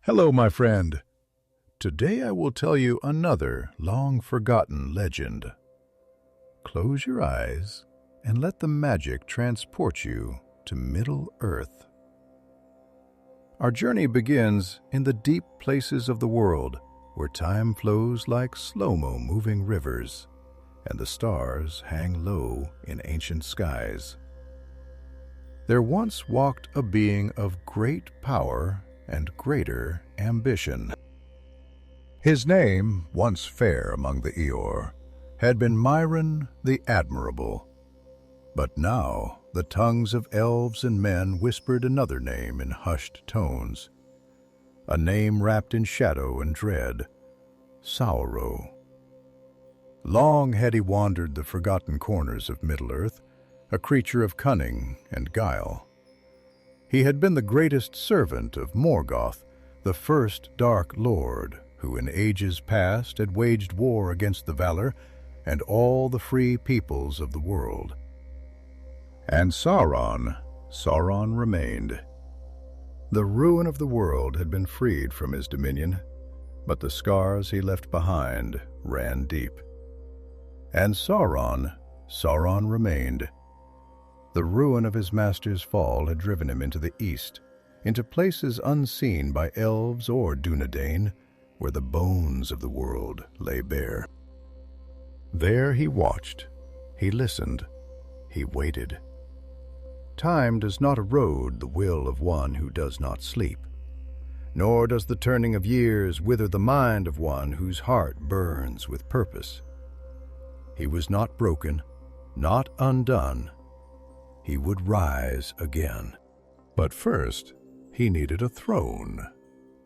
Hello, my friend. Today I will tell you another long-forgotten legend. Close your eyes and let the magic transport you to Middle-earth. Our journey begins in the deep places of the world, where time flows like slow-mo moving rivers, and the stars hang low in ancient skies. There once walked a being of great power and greater ambition. His name, once fair among the Eor, had been Mairon the Admirable. But now the tongues of elves and men whispered another name in hushed tones, a name wrapped in shadow and dread, Sauron. Long had he wandered the forgotten corners of Middle-earth, a creature of cunning and guile. He had been the greatest servant of Morgoth, the first Dark Lord, who in ages past had waged war against the Valor and all the free peoples of the world. And Sauron remained. The ruin of the world had been freed from his dominion, but the scars he left behind ran deep. And Sauron remained. The ruin of his master's fall had driven him into the east, into places unseen by elves or Dunedain, where the bones of the world lay bare. There he watched, he listened, he waited. Time does not erode the will of one who does not sleep, nor does the turning of years wither the mind of one whose heart burns with purpose. He was not broken, not undone. He would rise again. But first, he needed a throne,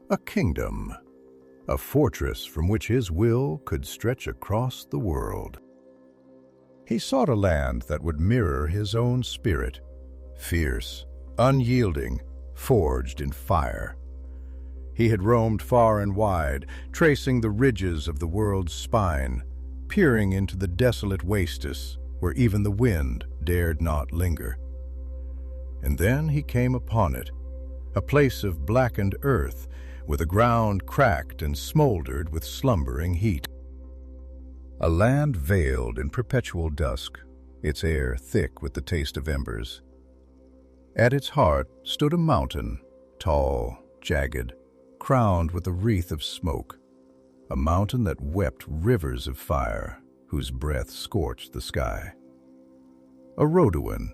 a kingdom, a fortress from which his will could stretch across the world. He sought a land that would mirror his own spirit, fierce, unyielding, forged in fire. He had roamed far and wide, tracing the ridges of the world's spine, peering into the desolate wastes where even the wind dared not linger. And then he came upon it, a place of blackened earth, with the ground cracked and smoldered with slumbering heat. A land veiled in perpetual dusk, its air thick with the taste of embers. At its heart stood a mountain, tall, jagged, crowned with a wreath of smoke, a mountain that wept rivers of fire, whose breath scorched the sky. Orodruin,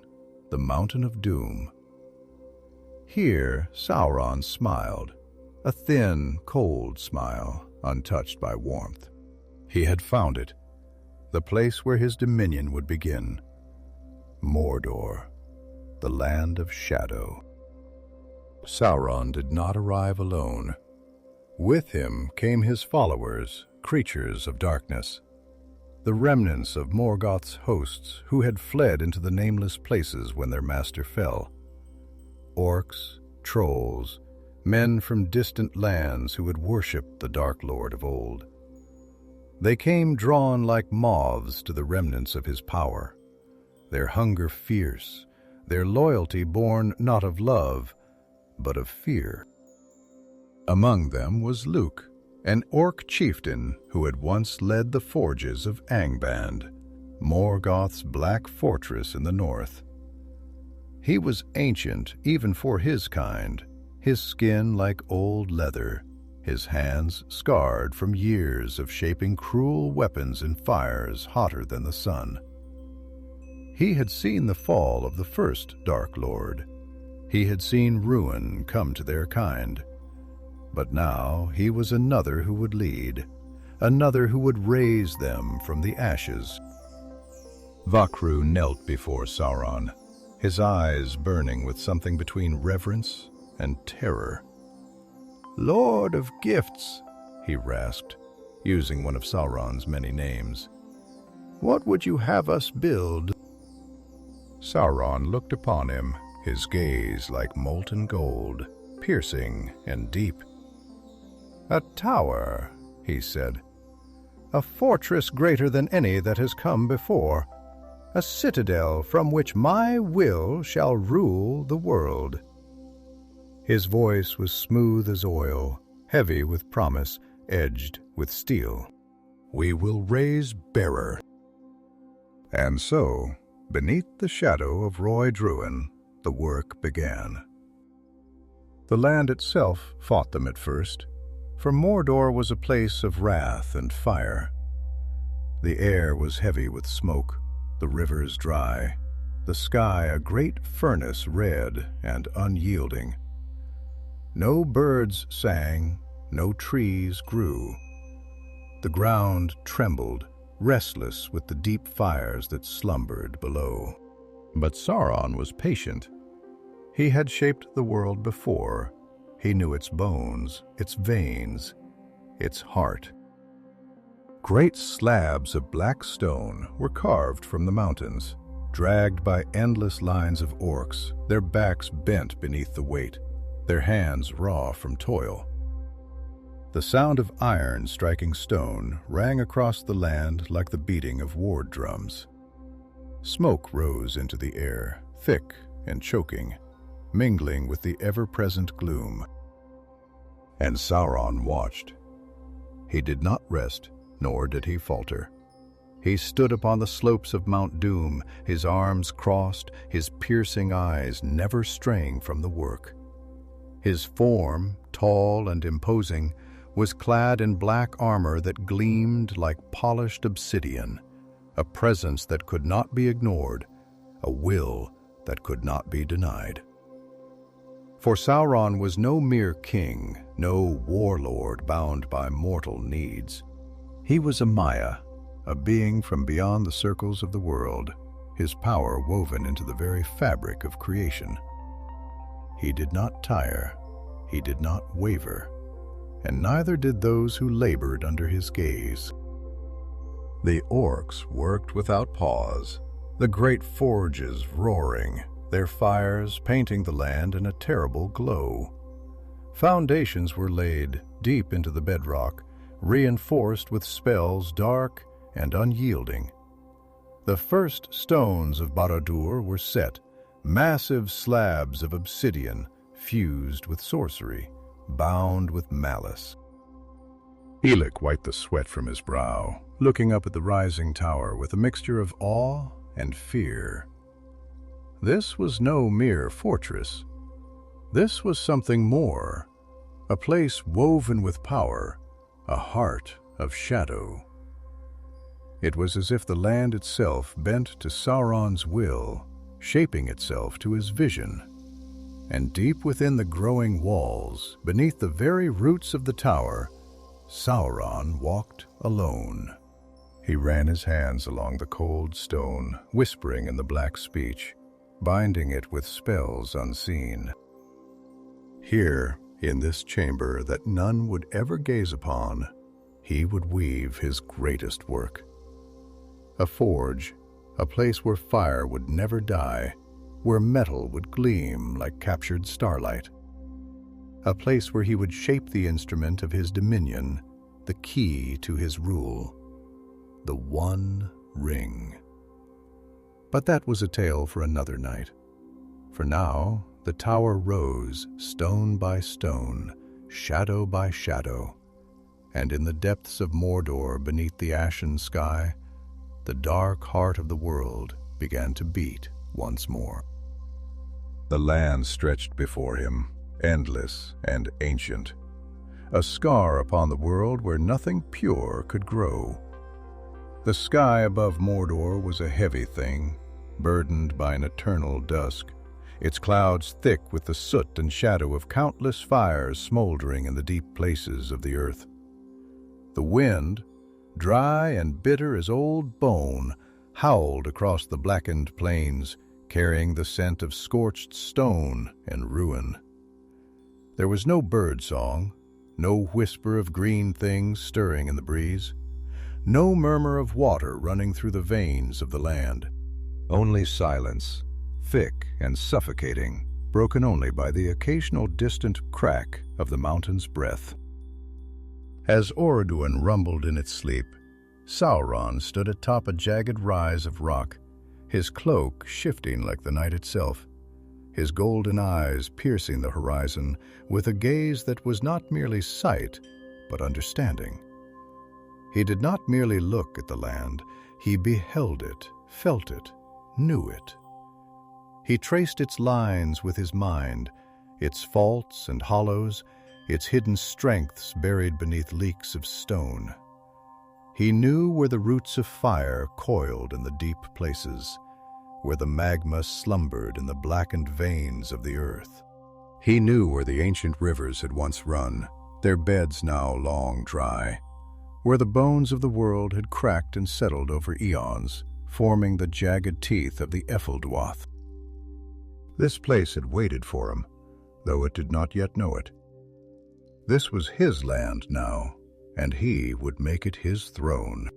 the mountain of doom. Here Sauron smiled, a thin, cold smile, untouched by warmth. He had found it, the place where his dominion would begin. Mordor, the land of shadow. Sauron did not arrive alone. With him came his followers, creatures of darkness, the remnants of Morgoth's hosts who had fled into the nameless places when their master fell. Orcs, trolls, men from distant lands who had worshipped the Dark Lord of old. They came drawn like moths to the remnants of his power, their hunger fierce, their loyalty born not of love, but of fear. Among them was Luke, an orc chieftain who had once led the forges of Angband, Morgoth's black fortress in the north. He was ancient even for his kind, his skin like old leather, his hands scarred from years of shaping cruel weapons in fires hotter than the sun. He had seen the fall of the first Dark Lord. He had seen ruin come to their kind. But now he was another who would lead, another who would raise them from the ashes. Vakru knelt before Sauron, his eyes burning with something between reverence and terror. "Lord of gifts," he rasped, using one of Sauron's many names. "What would you have us build?" Sauron looked upon him, his gaze like molten gold, piercing and deep. "A tower," he said. "A fortress greater than any that has come before. A citadel from which my will shall rule the world." His voice was smooth as oil, heavy with promise, edged with steel. "We will raise bearer." And so, beneath the shadow of Orodruin, the work began. The land itself fought them at first, for Mordor was a place of wrath and fire. The air was heavy with smoke, the rivers dry, the sky a great furnace red and unyielding. No birds sang, no trees grew. The ground trembled, restless with the deep fires that slumbered below. But Sauron was patient. He had shaped the world before. He knew its bones, its veins, its heart. Great slabs of black stone were carved from the mountains, dragged by endless lines of orcs, their backs bent beneath the weight, their hands raw from toil. The sound of iron striking stone rang across the land like the beating of war drums. Smoke rose into the air, thick and choking, mingling with the ever-present gloom. And Sauron watched. He did not rest, nor did he falter. He stood upon the slopes of Mount Doom, his arms crossed, his piercing eyes never straying from the work. His form, tall and imposing, was clad in black armor that gleamed like polished obsidian, a presence that could not be ignored, a will that could not be denied. For Sauron was no mere king, no warlord bound by mortal needs. He was a Maia, a being from beyond the circles of the world, his power woven into the very fabric of creation. He did not tire, he did not waver, and neither did those who labored under his gaze. The orcs worked without pause, the great forges roaring, their fires painting the land in a terrible glow. Foundations were laid deep into the bedrock, reinforced with spells dark and unyielding. The first stones of Barad-dûr were set, massive slabs of obsidian fused with sorcery, bound with malice. Elec wiped the sweat from his brow, looking up at the rising tower with a mixture of awe and fear. This was no mere fortress. This was something more, a place woven with power, a heart of shadow. It was as if the land itself bent to Sauron's will, shaping itself to his vision. And deep within the growing walls, beneath the very roots of the tower, Sauron walked alone. He ran his hands along the cold stone, whispering in the black speech, binding it with spells unseen. Here, in this chamber that none would ever gaze upon, he would weave his greatest work. A forge, a place where fire would never die, where metal would gleam like captured starlight. A place where he would shape the instrument of his dominion, the key to his rule, the One Ring. But that was a tale for another night. For now, the tower rose, stone by stone, shadow by shadow, and in the depths of Mordor beneath the ashen sky, the dark heart of the world began to beat once more. The land stretched before him, endless and ancient, a scar upon the world where nothing pure could grow. The sky above Mordor was a heavy thing, burdened by an eternal dusk, its clouds thick with the soot and shadow of countless fires smoldering in the deep places of the earth. The wind, dry and bitter as old bone, howled across the blackened plains, carrying the scent of scorched stone and ruin. There was no bird song, no whisper of green things stirring in the breeze, no murmur of water running through the veins of the land. Only silence, thick and suffocating, broken only by the occasional distant crack of the mountain's breath. As Orodruin rumbled in its sleep, Sauron stood atop a jagged rise of rock, his cloak shifting like the night itself. his golden eyes piercing the horizon with a gaze that was not merely sight, but understanding. He did not merely look at the land, he beheld it, felt it, knew it. He traced its lines with his mind, its faults and hollows, its hidden strengths buried beneath leaks of stone. He knew where the roots of fire coiled in the deep places, where the magma slumbered in the blackened veins of the earth. He knew where the ancient rivers had once run, their beds now long dry, where the bones of the world had cracked and settled over eons, forming the jagged teeth of the Efeldwath. This place had waited for him, though it did not yet know it. This was his land now, and he would make it his throne.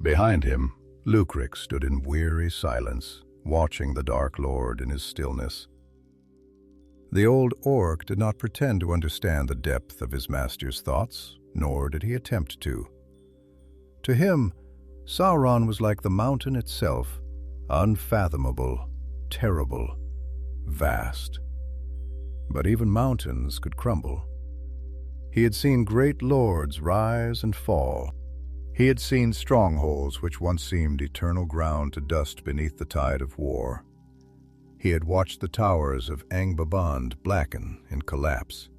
Behind him, Lucric stood in weary silence, watching the Dark Lord in his stillness. The old orc did not pretend to understand the depth of his master's thoughts, nor did he attempt to. To him, Sauron was like the mountain itself, unfathomable, terrible, vast. But even mountains could crumble. He had seen great lords rise and fall. He had seen strongholds which once seemed eternal ground to dust beneath the tide of war. He had watched the towers of Angbaband blacken and collapse,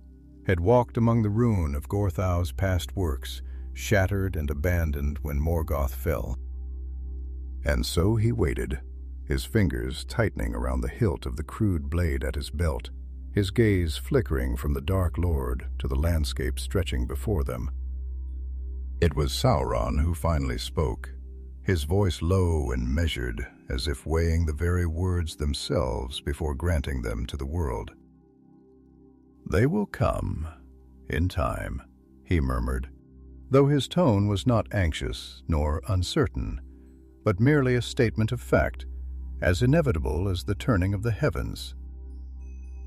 had walked among the ruin of Gorthau's past works, shattered and abandoned when Morgoth fell. And so he waited, his fingers tightening around the hilt of the crude blade at his belt, his gaze flickering from the Dark Lord to the landscape stretching before them. It was Sauron who finally spoke, his voice low and measured, as if weighing the very words themselves before granting them to the world. "They will come, in time," he murmured, though his tone was not anxious nor uncertain, but merely a statement of fact, as inevitable as the turning of the heavens.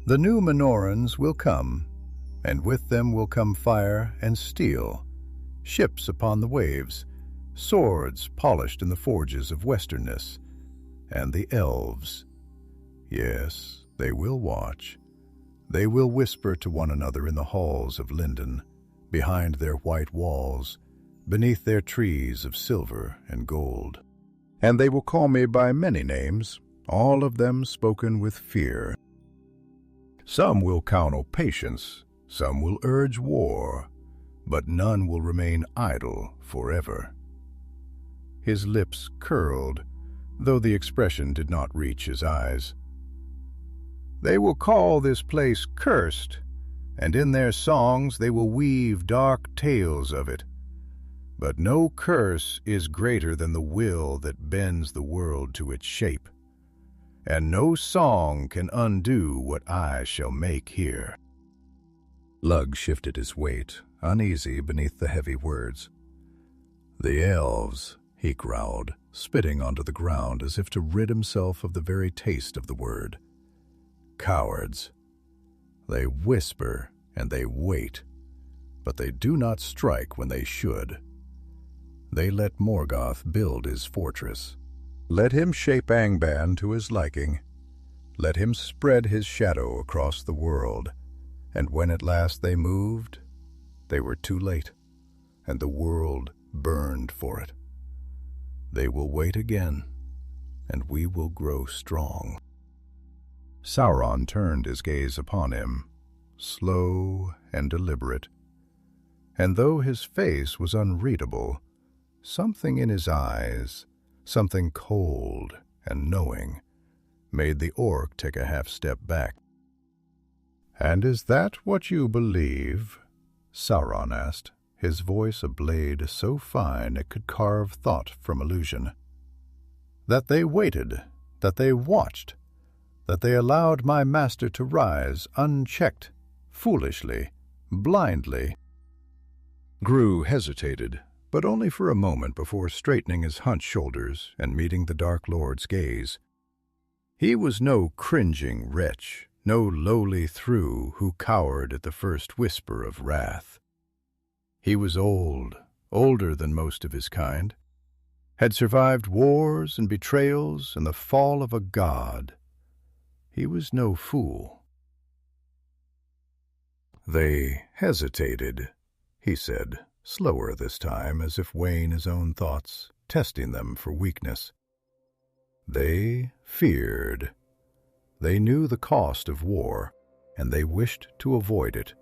"The new Menorans will come, and with them will come fire and steel, ships upon the waves, swords polished in the forges of westernness, and the elves. Yes, they will watch. They will whisper to one another in the halls of Lindon, behind their white walls, beneath their trees of silver and gold. And they will call me by many names, all of them spoken with fear. Some will counsel patience, some will urge war, but none will remain idle forever." His lips curled, though the expression did not reach his eyes. "They will call this place cursed, and in their songs they will weave dark tales of it. But no curse is greater than the will that bends the world to its shape, and no song can undo what I shall make here." Lug shifted his weight, uneasy beneath the heavy words. "The elves," he growled, spitting onto the ground as if to rid himself of the very taste of the word. "Cowards. They whisper and they wait, but they do not strike when they should. They let Morgoth build his fortress. Let him shape Angband to his liking. Let him spread his shadow across the world, and when at last they moved, they were too late, and the world burned for it. They will wait again, and we will grow strong." Sauron turned his gaze upon him, slow and deliberate, and though his face was unreadable, something in his eyes, something cold and knowing, made the orc take a half-step back. "And is that what you believe?" Sauron asked, his voice a blade so fine it could carve thought from illusion. "That they waited, that they watched, that they allowed my master to rise unchecked, foolishly, blindly?" Gru hesitated, but only for a moment before straightening his hunched shoulders and meeting the Dark Lord's gaze. He was no cringing wretch, no lowly threw who cowered at the first whisper of wrath. He was old, older than most of his kind, had survived wars and betrayals and the fall of a god. He was no fool. "They hesitated," he said, slower this time, as if weighing his own thoughts, testing them for weakness. "They feared. They knew the cost of war, and they wished to avoid it.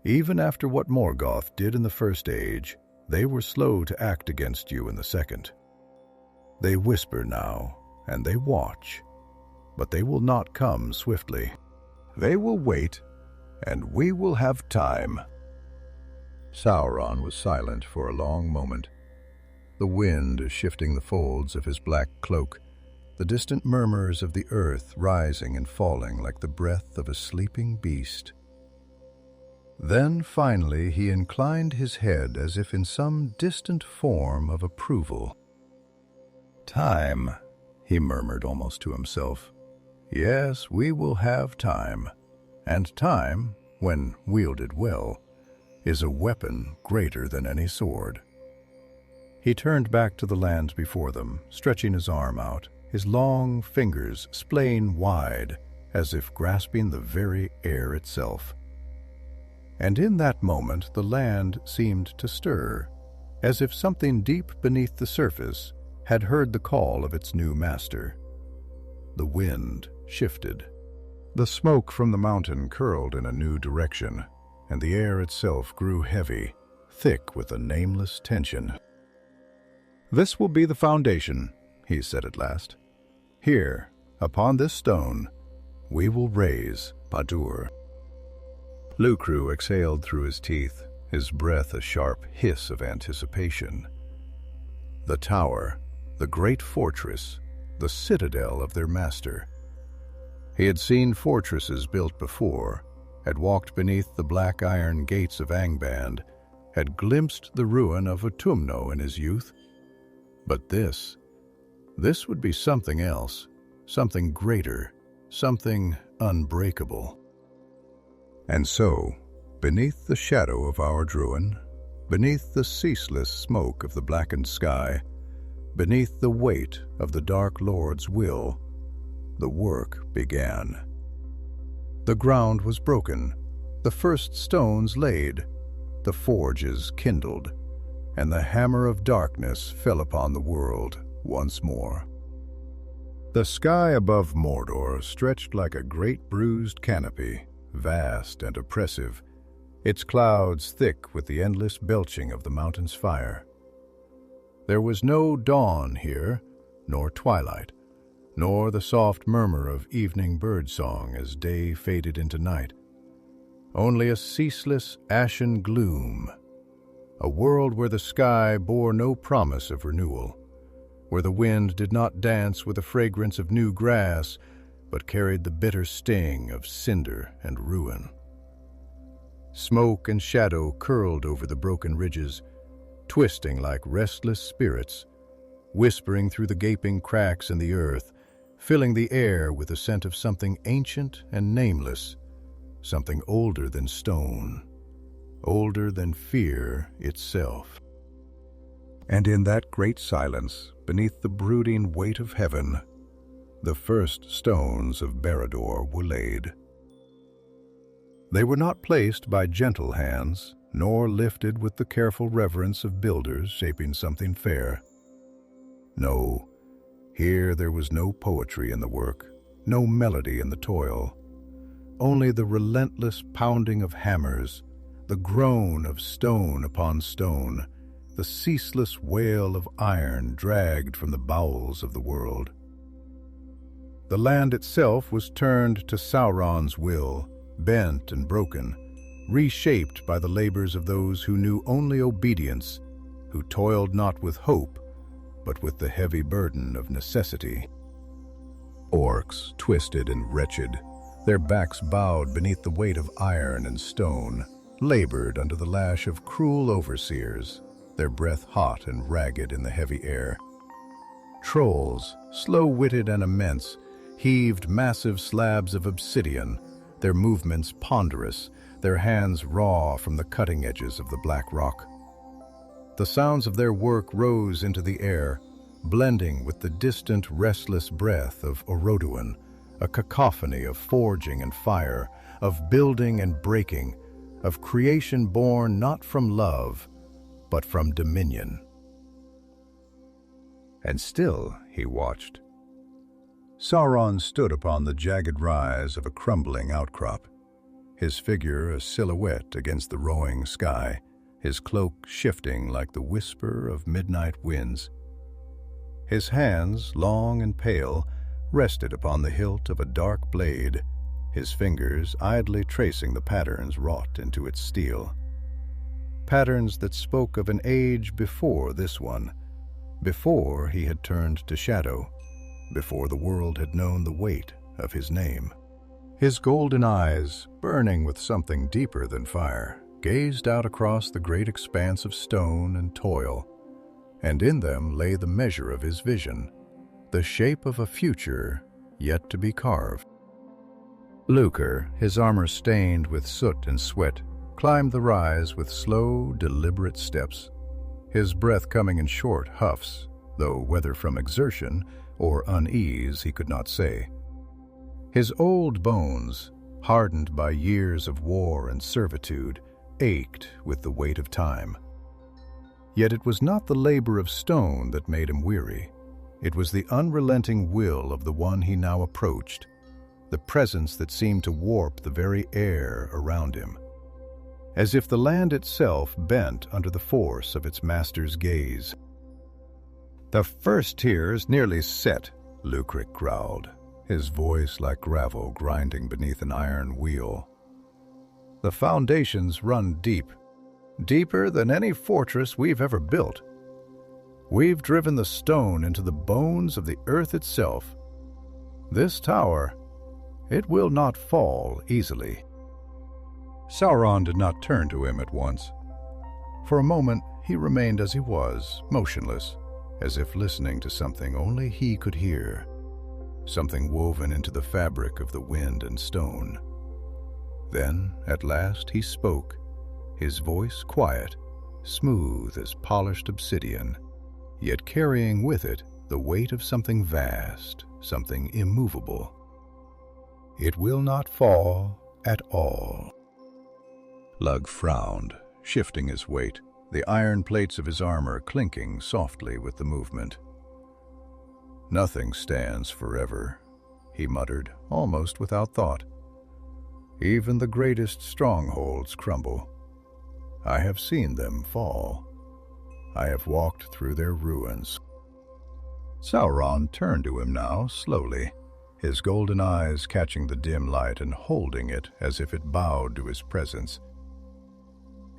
Even after what Morgoth did in the First Age, they were slow to act against you in the Second. They whisper now, and they watch, but they will not come swiftly. They will wait, and we will have time." Sauron was silent for a long moment, the wind shifting the folds of his black cloak, the distant murmurs of the earth rising and falling like the breath of a sleeping beast. Then finally he inclined his head as if in some distant form of approval. "Time," he murmured almost to himself. "Yes, we will have time. And time, when wielded well, is a weapon greater than any sword." He turned back to the lands before them, stretching his arm out, his long fingers splaying wide, as if grasping the very air itself. And in that moment the land seemed to stir, as if something deep beneath the surface had heard the call of its new master. The wind shifted. The smoke from the mountain curled in a new direction, and the air itself grew heavy, thick with a nameless tension. "This will be the foundation," he said at last. "Here, upon this stone, we will raise Barad-dûr." Lotr exhaled through his teeth, his breath a sharp hiss of anticipation. The tower, the great fortress, the citadel of their master. He had seen fortresses built before, had walked beneath the black iron gates of Angband, had glimpsed the ruin of Utumno in his youth. But this would be something else, something greater, something unbreakable. And so, beneath the shadow of Orodruin, beneath the ceaseless smoke of the blackened sky, beneath the weight of the Dark Lord's will, the work began. The ground was broken, the first stones laid, the forges kindled, and the hammer of darkness fell upon the world once more. The sky above Mordor stretched like a great bruised canopy, vast and oppressive, its clouds thick with the endless belching of the mountain's fire. There was no dawn here, nor twilight, nor the soft murmur of evening birdsong as day faded into night. Only a ceaseless, ashen gloom, a world where the sky bore no promise of renewal, where the wind did not dance with the fragrance of new grass, but carried the bitter sting of cinder and ruin. Smoke and shadow curled over the broken ridges, twisting like restless spirits, whispering through the gaping cracks in the earth, filling the air with the scent of something ancient and nameless, something older than stone, older than fear itself. And in that great silence, beneath the brooding weight of heaven, the first stones of Barad-dûr were laid. They were not placed by gentle hands, nor lifted with the careful reverence of builders shaping something fair. No, here there was no poetry in the work, no melody in the toil, only the relentless pounding of hammers, the groan of stone upon stone, the ceaseless wail of iron dragged from the bowels of the world. The land itself was turned to Sauron's will, bent and broken, reshaped by the labors of those who knew only obedience, who toiled not with hope, but with the heavy burden of necessity. Orcs, twisted and wretched, their backs bowed beneath the weight of iron and stone, labored under the lash of cruel overseers, their breath hot and ragged in the heavy air. Trolls, slow-witted and immense, heaved massive slabs of obsidian, their movements ponderous, their hands raw from the cutting edges of the black rock. The sounds of their work rose into the air, blending with the distant, restless breath of Orodruin, a cacophony of forging and fire, of building and breaking, of creation born not from love, but from dominion. And still he watched. Sauron stood upon the jagged rise of a crumbling outcrop, his figure a silhouette against the roaring sky, his cloak shifting like the whisper of midnight winds. His hands, long and pale, rested upon the hilt of a dark blade, his fingers idly tracing the patterns wrought into its steel. Patterns that spoke of an age before this one, before he had turned to shadow, before the world had known the weight of his name. His golden eyes, burning with something deeper than fire, gazed out across the great expanse of stone and toil, and in them lay the measure of his vision, the shape of a future yet to be carved. Luther, his armor stained with soot and sweat, climbed the rise with slow, deliberate steps, his breath coming in short huffs, though whether from exertion or unease he could not say. His old bones, hardened by years of war and servitude, ached with the weight of time. Yet it was not the labor of stone that made him weary. It was the unrelenting will of the one he now approached, the presence that seemed to warp the very air around him, as if the land itself bent under the force of its master's gaze. "The first tier's nearly set," Luther growled, his voice like gravel grinding beneath an iron wheel. "The foundations run deep, deeper than any fortress we've ever built. We've driven the stone into the bones of the earth itself. This tower, it will not fall easily." Sauron did not turn to him at once. For a moment he remained as he was, motionless, as if listening to something only he could hear, something woven into the fabric of the wind and stone. Then, at last, he spoke, his voice quiet, smooth as polished obsidian, yet carrying with it the weight of something vast, something immovable. "It will not fall at all." Lug frowned, shifting his weight, the iron plates of his armor clinking softly with the movement. "Nothing stands forever," he muttered, almost without thought. "Even the greatest strongholds crumble. I have seen them fall. I have walked through their ruins." Sauron turned to him now, slowly, his golden eyes catching the dim light and holding it as if it bowed to his presence.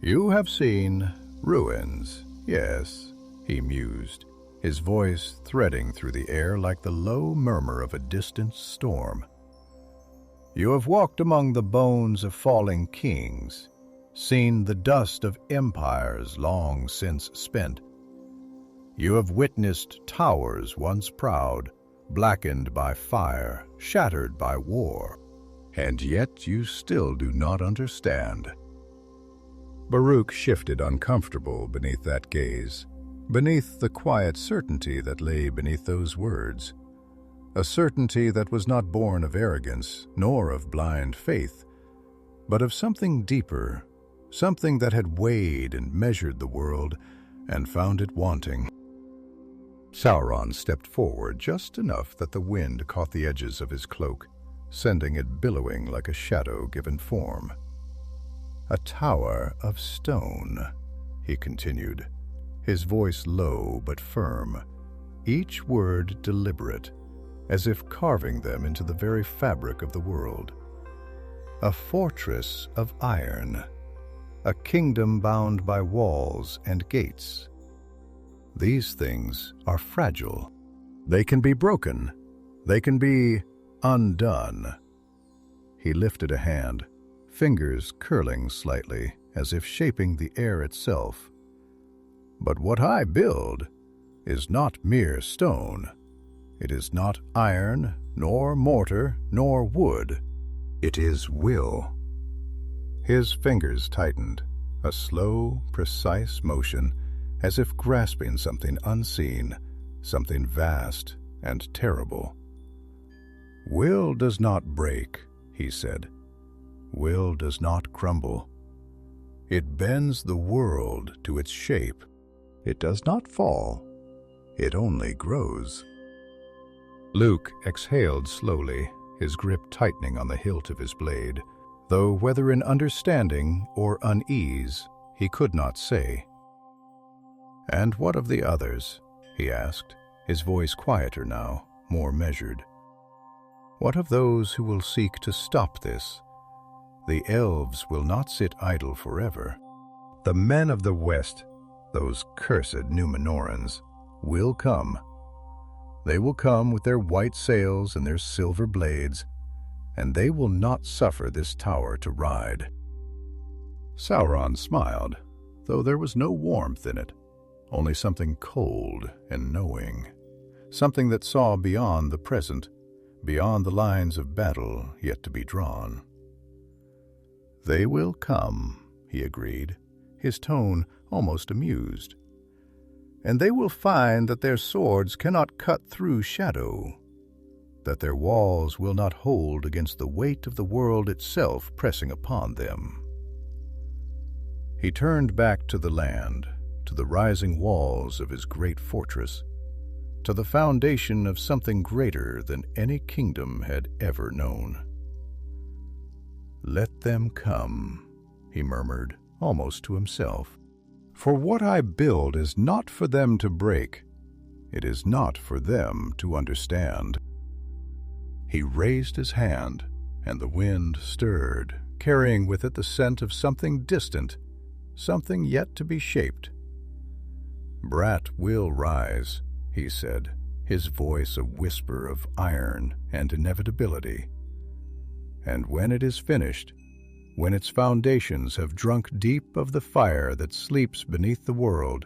"You have seen ruins, yes," he mused, his voice threading through the air like the low murmur of a distant storm. "You have walked among the bones of falling kings, seen the dust of empires long since spent. You have witnessed towers once proud, blackened by fire, shattered by war, and yet you still do not understand." Baruch shifted uncomfortable beneath that gaze, beneath the quiet certainty that lay beneath those words, a certainty that was not born of arrogance nor of blind faith, but of something deeper, something that had weighed and measured the world and found it wanting. Sauron stepped forward just enough that the wind caught the edges of his cloak, sending it billowing like a shadow given form. "A tower of stone," he continued, his voice low but firm, each word deliberate, as if carving them into the very fabric of the world. "A fortress of iron, a kingdom bound by walls and gates. These things are fragile. They can be broken. They can be undone." He lifted a hand, fingers curling slightly, as if shaping the air itself. "But what I build is not mere stone. It is not iron, nor mortar, nor wood. It is will." His fingers tightened, a slow, precise motion, as if grasping something unseen, something vast and terrible. "Will does not break," he said. "Will does not crumble. It bends the world to its shape. It does not fall. It only grows." Luke exhaled slowly, his grip tightening on the hilt of his blade, though whether in understanding or unease, he could not say. "And what of the others?" he asked, his voice quieter now, more measured. "What of those who will seek to stop this? The elves will not sit idle forever. The men of the West, those cursed Númenorans, will come. They will come with their white sails and their silver blades, and they will not suffer this tower to ride." Sauron smiled, though there was no warmth in it, only something cold and knowing, something that saw beyond the present, beyond the lines of battle yet to be drawn. "They will come," he agreed, his tone almost amused. "And they will find that their swords cannot cut through shadow, that their walls will not hold against the weight of the world itself pressing upon them." He turned back to the land, to the rising walls of his great fortress, to the foundation of something greater than any kingdom had ever known. "Let them come," he murmured, almost to himself. "For what I build is not for them to break. It is not for them to understand." He raised his hand, and the wind stirred, carrying with it the scent of something distant, something yet to be shaped. "Brat will rise," he said, his voice a whisper of iron and inevitability. "And when it is finished, when its foundations have drunk deep of the fire that sleeps beneath the world,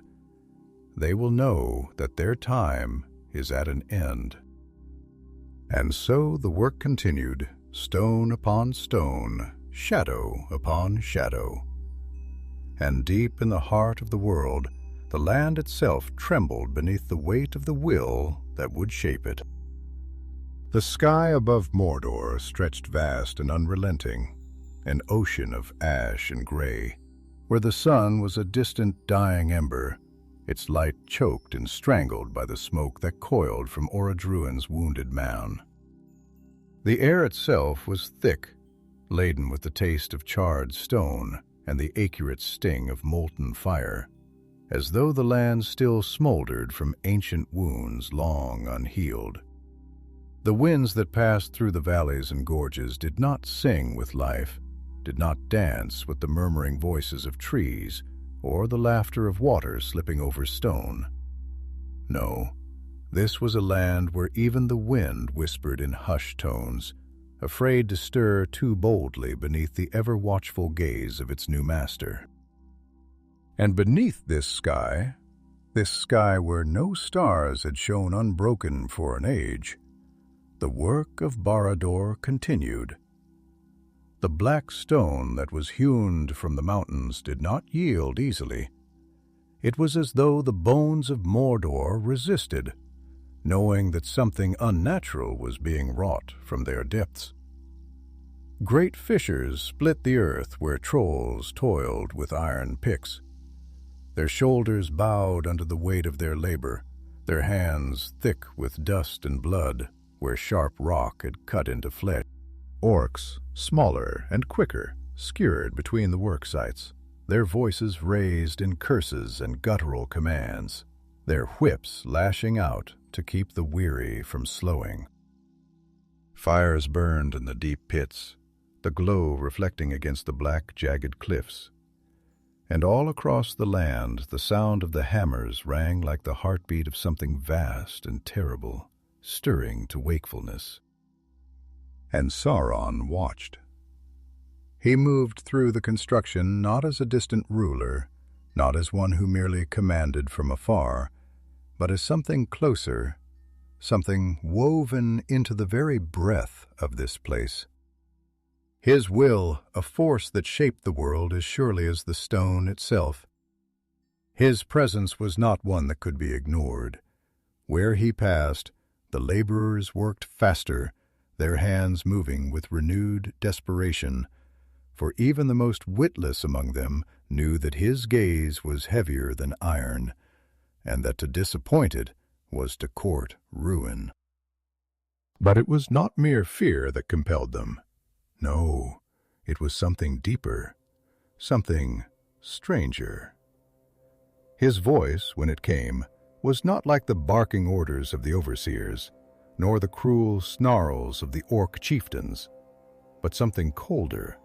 they will know that their time is at an end." And so the work continued, stone upon stone, shadow upon shadow. And deep in the heart of the world, the land itself trembled beneath the weight of the will that would shape it. The sky above Mordor stretched vast and unrelenting, an ocean of ash and gray, where the sun was a distant dying ember, its light choked and strangled by the smoke that coiled from Orodruin's wounded man. The air itself was thick, laden with the taste of charred stone and the accurate sting of molten fire, as though the land still smoldered from ancient wounds long unhealed. The winds that passed through the valleys and gorges did not sing with life, did not dance with the murmuring voices of trees or the laughter of water slipping over stone. No, this was a land where even the wind whispered in hushed tones, afraid to stir too boldly beneath the ever-watchful gaze of its new master. And beneath this sky where no stars had shone unbroken for an age, the work of Barad-dûr continued. The black stone that was hewn from the mountains did not yield easily. It was as though the bones of Mordor resisted, knowing that something unnatural was being wrought from their depths. Great fissures split the earth where trolls toiled with iron picks. Their shoulders bowed under the weight of their labor, their hands thick with dust and blood where sharp rock had cut into flesh. Orcs, smaller and quicker, skewered between the work sites, their voices raised in curses and guttural commands, their whips lashing out to keep the weary from slowing. Fires burned in the deep pits, the glow reflecting against the black, jagged cliffs. And all across the land the sound of the hammers rang like the heartbeat of something vast and terrible, stirring to wakefulness. And Sauron watched. He moved through the construction not as a distant ruler, not as one who merely commanded from afar, but as something closer, something woven into the very breath of this place. His will, a force that shaped the world as surely as the stone itself. His presence was not one that could be ignored. Where he passed, the laborers worked faster, their hands moving with renewed desperation, for even the most witless among them knew that his gaze was heavier than iron, and that to disappoint it was to court ruin. But it was not mere fear that compelled them. No, it was something deeper, something stranger. His voice, when it came, was not like the barking orders of the overseers, nor the cruel snarls of the orc chieftains, but something colder,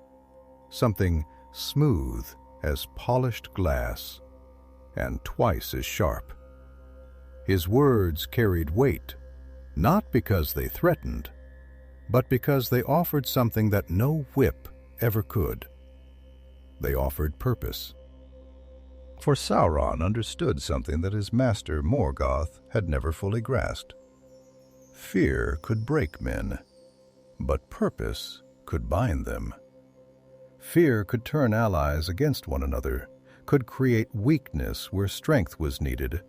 something smooth as polished glass, and twice as sharp. His words carried weight, not because they threatened, but because they offered something that no whip ever could. They offered purpose. For Sauron understood something that his master Morgoth had never fully grasped. Fear could break men, but purpose could bind them. Fear could turn allies against one another, could create weakness where strength was needed.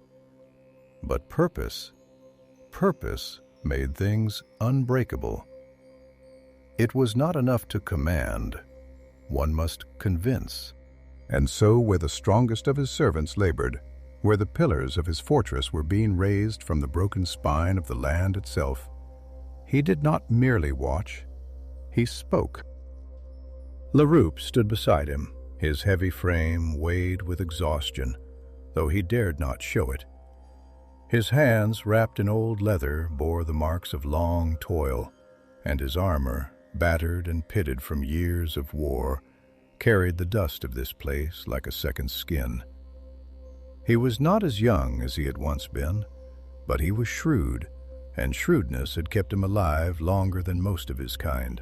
But purpose made things unbreakable. It was not enough to command, one must convince. And so where the strongest of his servants labored, where the pillars of his fortress were being raised from the broken spine of the land itself, he did not merely watch, he spoke. Leroup stood beside him, his heavy frame weighed with exhaustion, though he dared not show it. His hands, wrapped in old leather, bore the marks of long toil, and his armor, battered and pitted from years of war, carried the dust of this place like a second skin. He was not as young as he had once been, but he was shrewd, and shrewdness had kept him alive longer than most of his kind.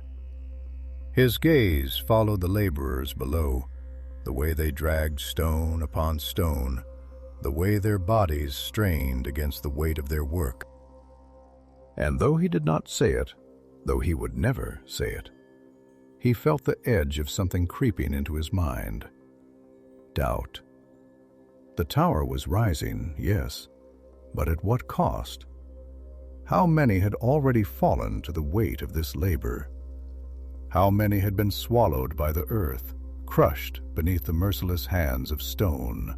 His gaze followed the laborers below, the way they dragged stone upon stone, the way their bodies strained against the weight of their work. And though he did not say it, though he would never say it, he felt the edge of something creeping into his mind. Doubt. The tower was rising, yes, but at what cost? How many had already fallen to the weight of this labor? How many had been swallowed by the earth, crushed beneath the merciless hands of stone,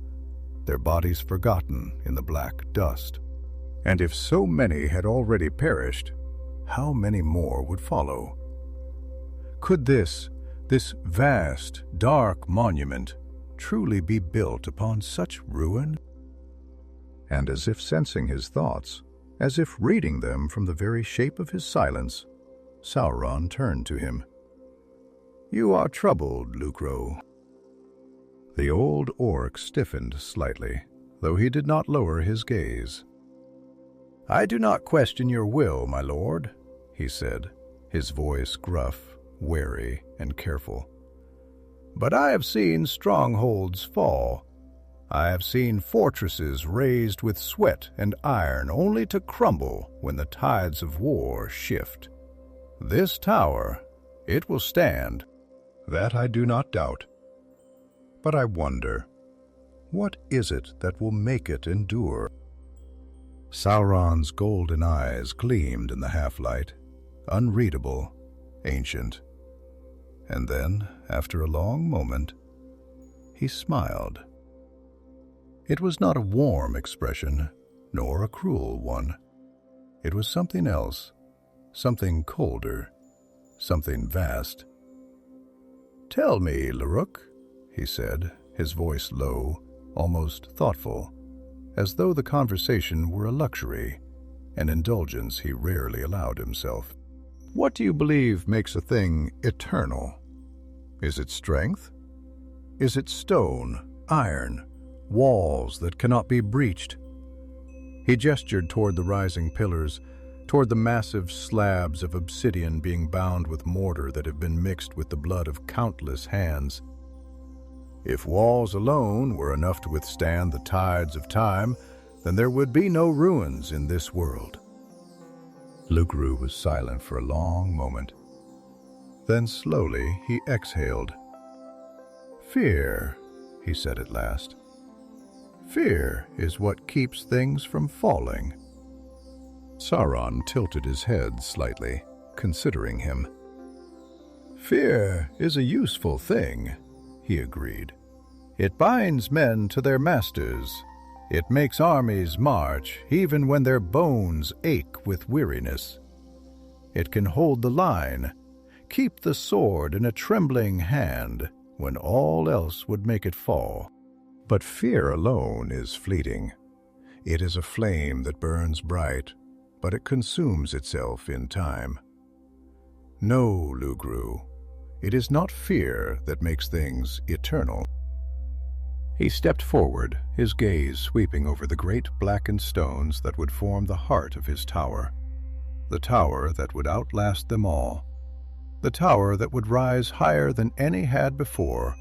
their bodies forgotten in the black dust? And if so many had already perished, how many more would follow? Could this vast, dark monument truly be built upon such ruin? And as if sensing his thoughts, as if reading them from the very shape of his silence, Sauron turned to him. "You are troubled, Lucro." The old orc stiffened slightly, though he did not lower his gaze. "I do not question your will, my lord," he said, his voice gruff, wary, and careful. "But I have seen strongholds fall. I have seen fortresses raised with sweat and iron only to crumble when the tides of war shift. This tower, it will stand. That I do not doubt. But I wonder, what is it that will make it endure?" Sauron's golden eyes gleamed in the half-light, unreadable, ancient. And then, after a long moment, he smiled. It was not a warm expression, nor a cruel one. It was something else, something colder, something vast. "Tell me, Leroup," he said, his voice low, almost thoughtful, as though the conversation were a luxury, an indulgence he rarely allowed himself. "What do you believe makes a thing eternal? Is it strength? Is it stone, iron, walls that cannot be breached?" He gestured toward the rising pillars, toward the massive slabs of obsidian being bound with mortar that have been mixed with the blood of countless hands. "If walls alone were enough to withstand the tides of time, then there would be no ruins in this world." Lucro was silent for a long moment. Then slowly he exhaled. "Fear," he said at last. "Fear is what keeps things from falling." Sauron tilted his head slightly, considering him. "Fear is a useful thing," he agreed. "It binds men to their masters. It makes armies march even when their bones ache with weariness. It can hold the line, keep the sword in a trembling hand when all else would make it fall. But fear alone is fleeting. It is a flame that burns bright, but it consumes itself in time. No, Lugru, it is not fear that makes things eternal." He stepped forward, his gaze sweeping over the great blackened stones that would form the heart of his tower. The tower that would outlast them all. The tower that would rise higher than any had before,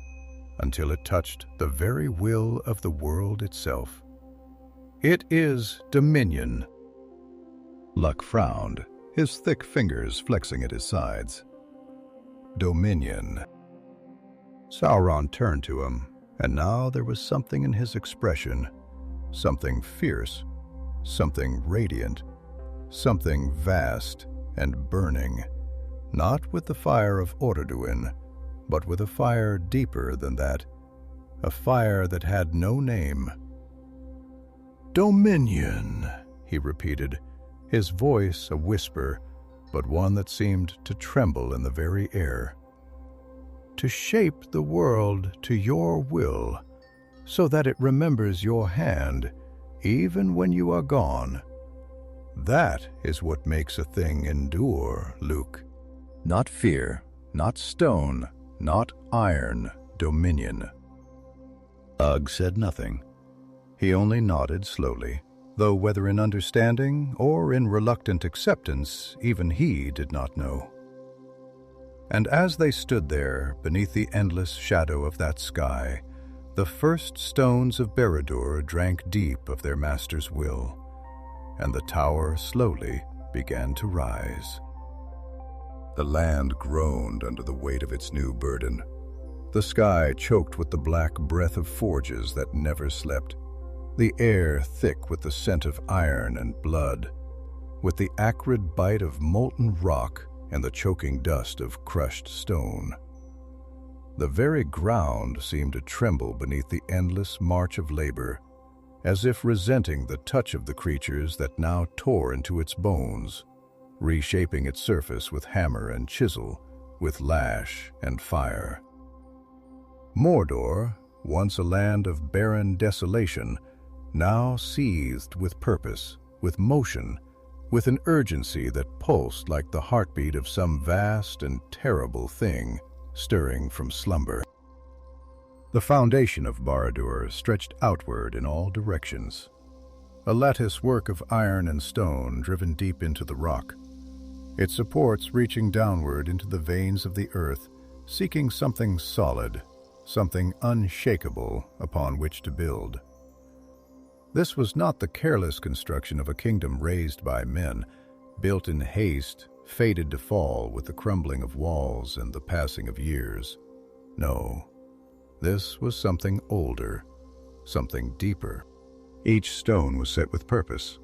until it touched the very will of the world itself. It is dominion. Luck frowned, his thick fingers flexing at his sides. Dominion. Sauron turned to him, and now there was something in his expression, something fierce, something radiant, something vast and burning, not with the fire of Orodruin, but with a fire deeper than that, a fire that had no name. "Dominion," he repeated, his voice a whisper, but one that seemed to tremble in the very air. "To shape the world to your will, so that it remembers your hand, even when you are gone. That is what makes a thing endure, Luke. Not fear, not stone, not iron, dominion." Ugg said nothing. He only nodded slowly, though whether in understanding or in reluctant acceptance, even he did not know. And as they stood there, beneath the endless shadow of that sky, the first stones of Barad-dûr drank deep of their master's will, and the tower slowly began to rise. The land groaned under the weight of its new burden. The sky choked with the black breath of forges that never slept, the air thick with the scent of iron and blood, with the acrid bite of molten rock and the choking dust of crushed stone. The very ground seemed to tremble beneath the endless march of labor, as if resenting the touch of the creatures that now tore into its bones, reshaping its surface with hammer and chisel, with lash and fire. Mordor, once a land of barren desolation, now seethed with purpose, with motion, with an urgency that pulsed like the heartbeat of some vast and terrible thing stirring from slumber. The foundation of Barad-dûr stretched outward in all directions, a lattice work of iron and stone driven deep into the rock, its supports reaching downward into the veins of the earth, seeking something solid, something unshakable upon which to build. This was not the careless construction of a kingdom raised by men, built in haste, fated to fall with the crumbling of walls and the passing of years. No, this was something older, something deeper. Each stone was set with purpose,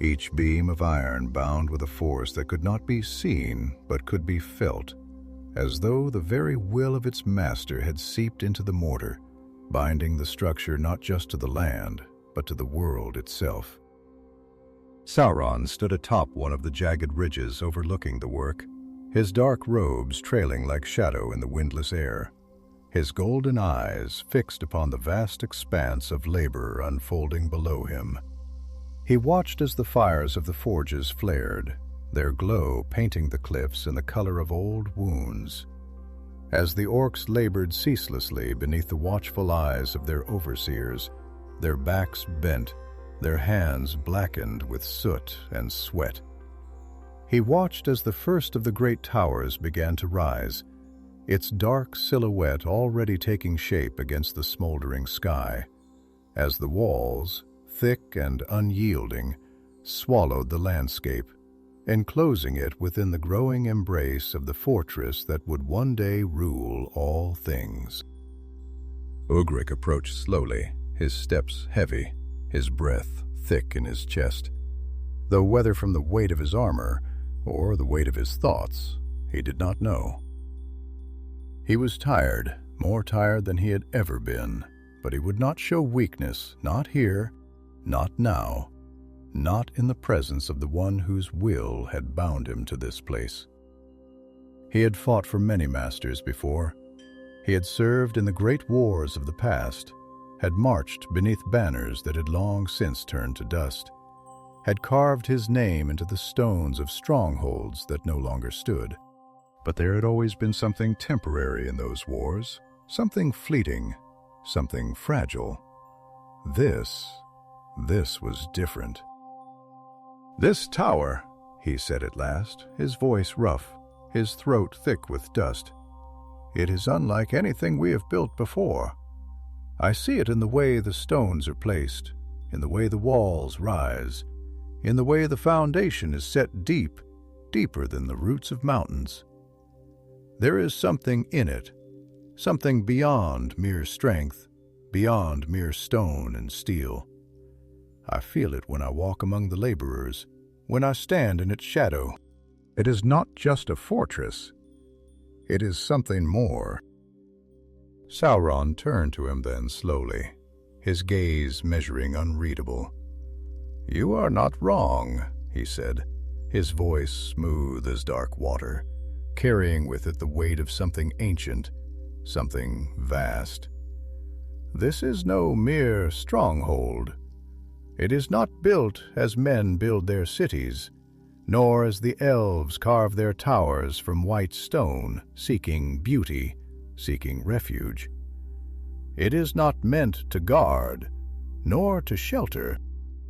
each beam of iron bound with a force that could not be seen but could be felt, as though the very will of its master had seeped into the mortar, binding the structure not just to the land, but to the world itself. Sauron stood atop one of the jagged ridges overlooking the work, his dark robes trailing like shadow in the windless air, his golden eyes fixed upon the vast expanse of labor unfolding below him. He watched as the fires of the forges flared, their glow painting the cliffs in the color of old wounds. As the orcs labored ceaselessly beneath the watchful eyes of their overseers, their backs bent, their hands blackened with soot and sweat. He watched as the first of the great towers began to rise, its dark silhouette already taking shape against the smoldering sky, as the walls, thick and unyielding, swallowed the landscape, enclosing it within the growing embrace of the fortress that would one day rule all things. Ugric approached slowly, his steps heavy, his breath thick in his chest, though whether from the weight of his armor or the weight of his thoughts, he did not know. He was tired, more tired than he had ever been, but he would not show weakness, not here, not now, not in the presence of the one whose will had bound him to this place. He had fought for many masters before. He had served in the great wars of the past, had marched beneath banners that had long since turned to dust, had carved his name into the stones of strongholds that no longer stood. But there had always been something temporary in those wars, something fleeting, something fragile. This was different. "This tower," he said at last, his voice rough, his throat thick with dust. "It is unlike anything we have built before. I see it in the way the stones are placed, in the way the walls rise, in the way the foundation is set deep, deeper than the roots of mountains. There is something in it, something beyond mere strength, beyond mere stone and steel. I feel it when I walk among the laborers, when I stand in its shadow. It is not just a fortress. It is something more." Sauron turned to him then slowly, his gaze measuring unreadable. "You are not wrong," he said, his voice smooth as dark water, carrying with it the weight of something ancient, something vast. "This is no mere stronghold. It is not built as men build their cities, nor as the elves carve their towers from white stone, seeking beauty, seeking refuge. It is not meant to guard, nor to shelter.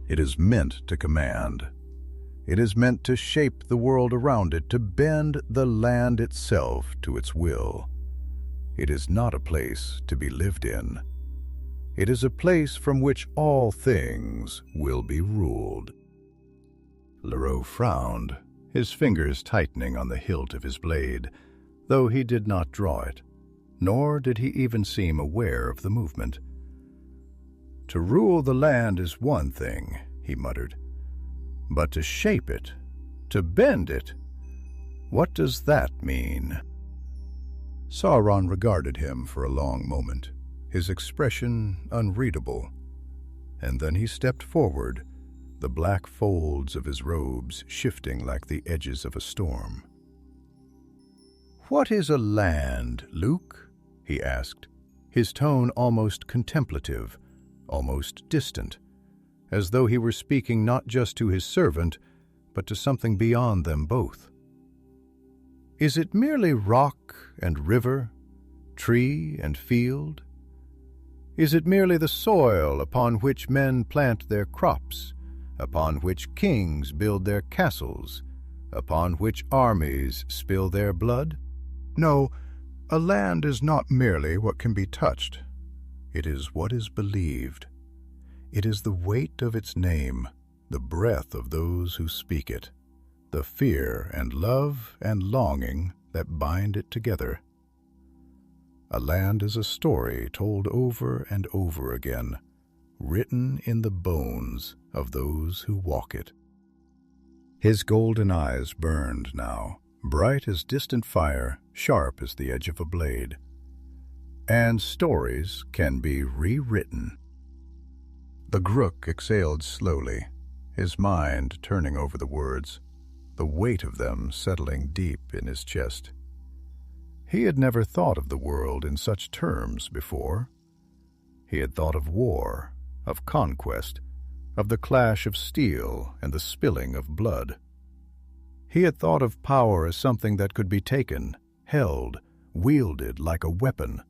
It is meant to command. It is meant to shape the world around it, to bend the land itself to its will. It is not a place to be lived in. It is a place from which all things will be ruled." Leroux frowned, his fingers tightening on the hilt of his blade, though he did not draw it, nor did he even seem aware of the movement. "To rule the land is one thing," he muttered, "but to shape it, to bend it, what does that mean?" Sauron regarded him for a long moment, his expression unreadable, and then he stepped forward, the black folds of his robes shifting like the edges of a storm. "What is a land, Luke?" he asked, his tone almost contemplative, almost distant, as though he were speaking not just to his servant, but to something beyond them both. "Is it merely rock and river, tree and field? Is it merely the soil upon which men plant their crops, upon which kings build their castles, upon which armies spill their blood? No, a land is not merely what can be touched. It is what is believed. It is the weight of its name, the breath of those who speak it, the fear and love and longing that bind it together. A land is a story told over and over again, written in the bones of those who walk it." His golden eyes burned now, bright as distant fire, sharp as the edge of a blade. "And stories can be rewritten." The Grook exhaled slowly, his mind turning over the words, the weight of them settling deep in his chest. He had never thought of the world in such terms before. He had thought of war, of conquest, of the clash of steel and the spilling of blood. He had thought of power as something that could be taken, held, wielded like a weapon.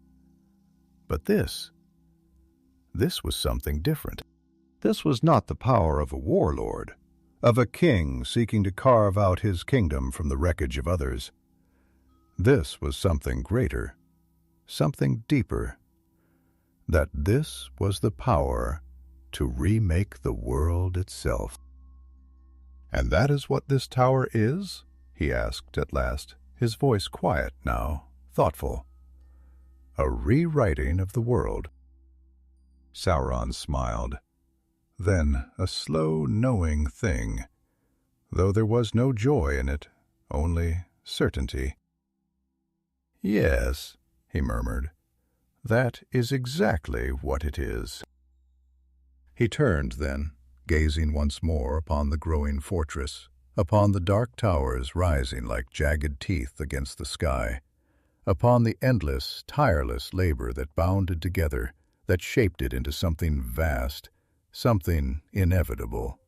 But this was something different. This was not the power of a warlord, of a king seeking to carve out his kingdom from the wreckage of others. This was something greater, something deeper. That this was the power to remake the world itself. "And that is what this tower is?" he asked at last, his voice quiet now, thoughtful. "A rewriting of the world." Sauron smiled. Then a slow, knowing thing, though there was no joy in it, only certainty. "Yes," he murmured, "that is exactly what it is." He turned then, gazing once more upon the growing fortress, upon the dark towers rising like jagged teeth against the sky, upon the endless, tireless labor that bound it together, that shaped it into something vast, something inevitable.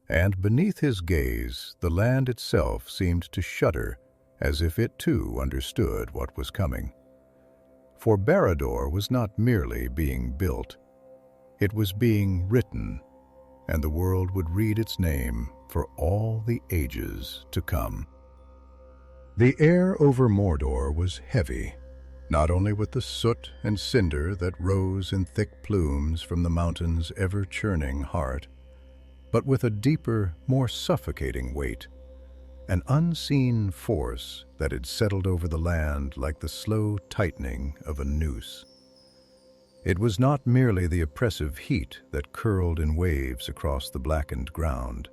And beneath his gaze, the land itself seemed to shudder, as if it too understood what was coming. For Barad-dûr was not merely being built, it was being written, and the world would read its name for all the ages to come. The air over Mordor was heavy, not only with the soot and cinder that rose in thick plumes from the mountain's ever-churning heart, but with a deeper, more suffocating weight, an unseen force that had settled over the land like the slow tightening of a noose. It was not merely the oppressive heat that curled in waves across the blackened ground,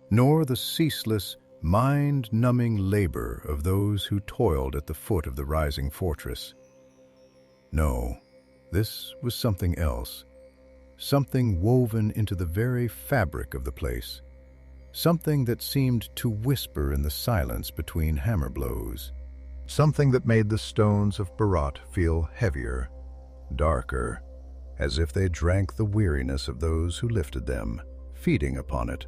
nor the ceaseless, mind-numbing labor of those who toiled at the foot of the rising fortress. No, this was something else, something woven into the very fabric of the place, something that seemed to whisper in the silence between hammer blows, something that made the stones of Barad feel heavier, darker, as if they drank the weariness of those who lifted them, feeding upon it,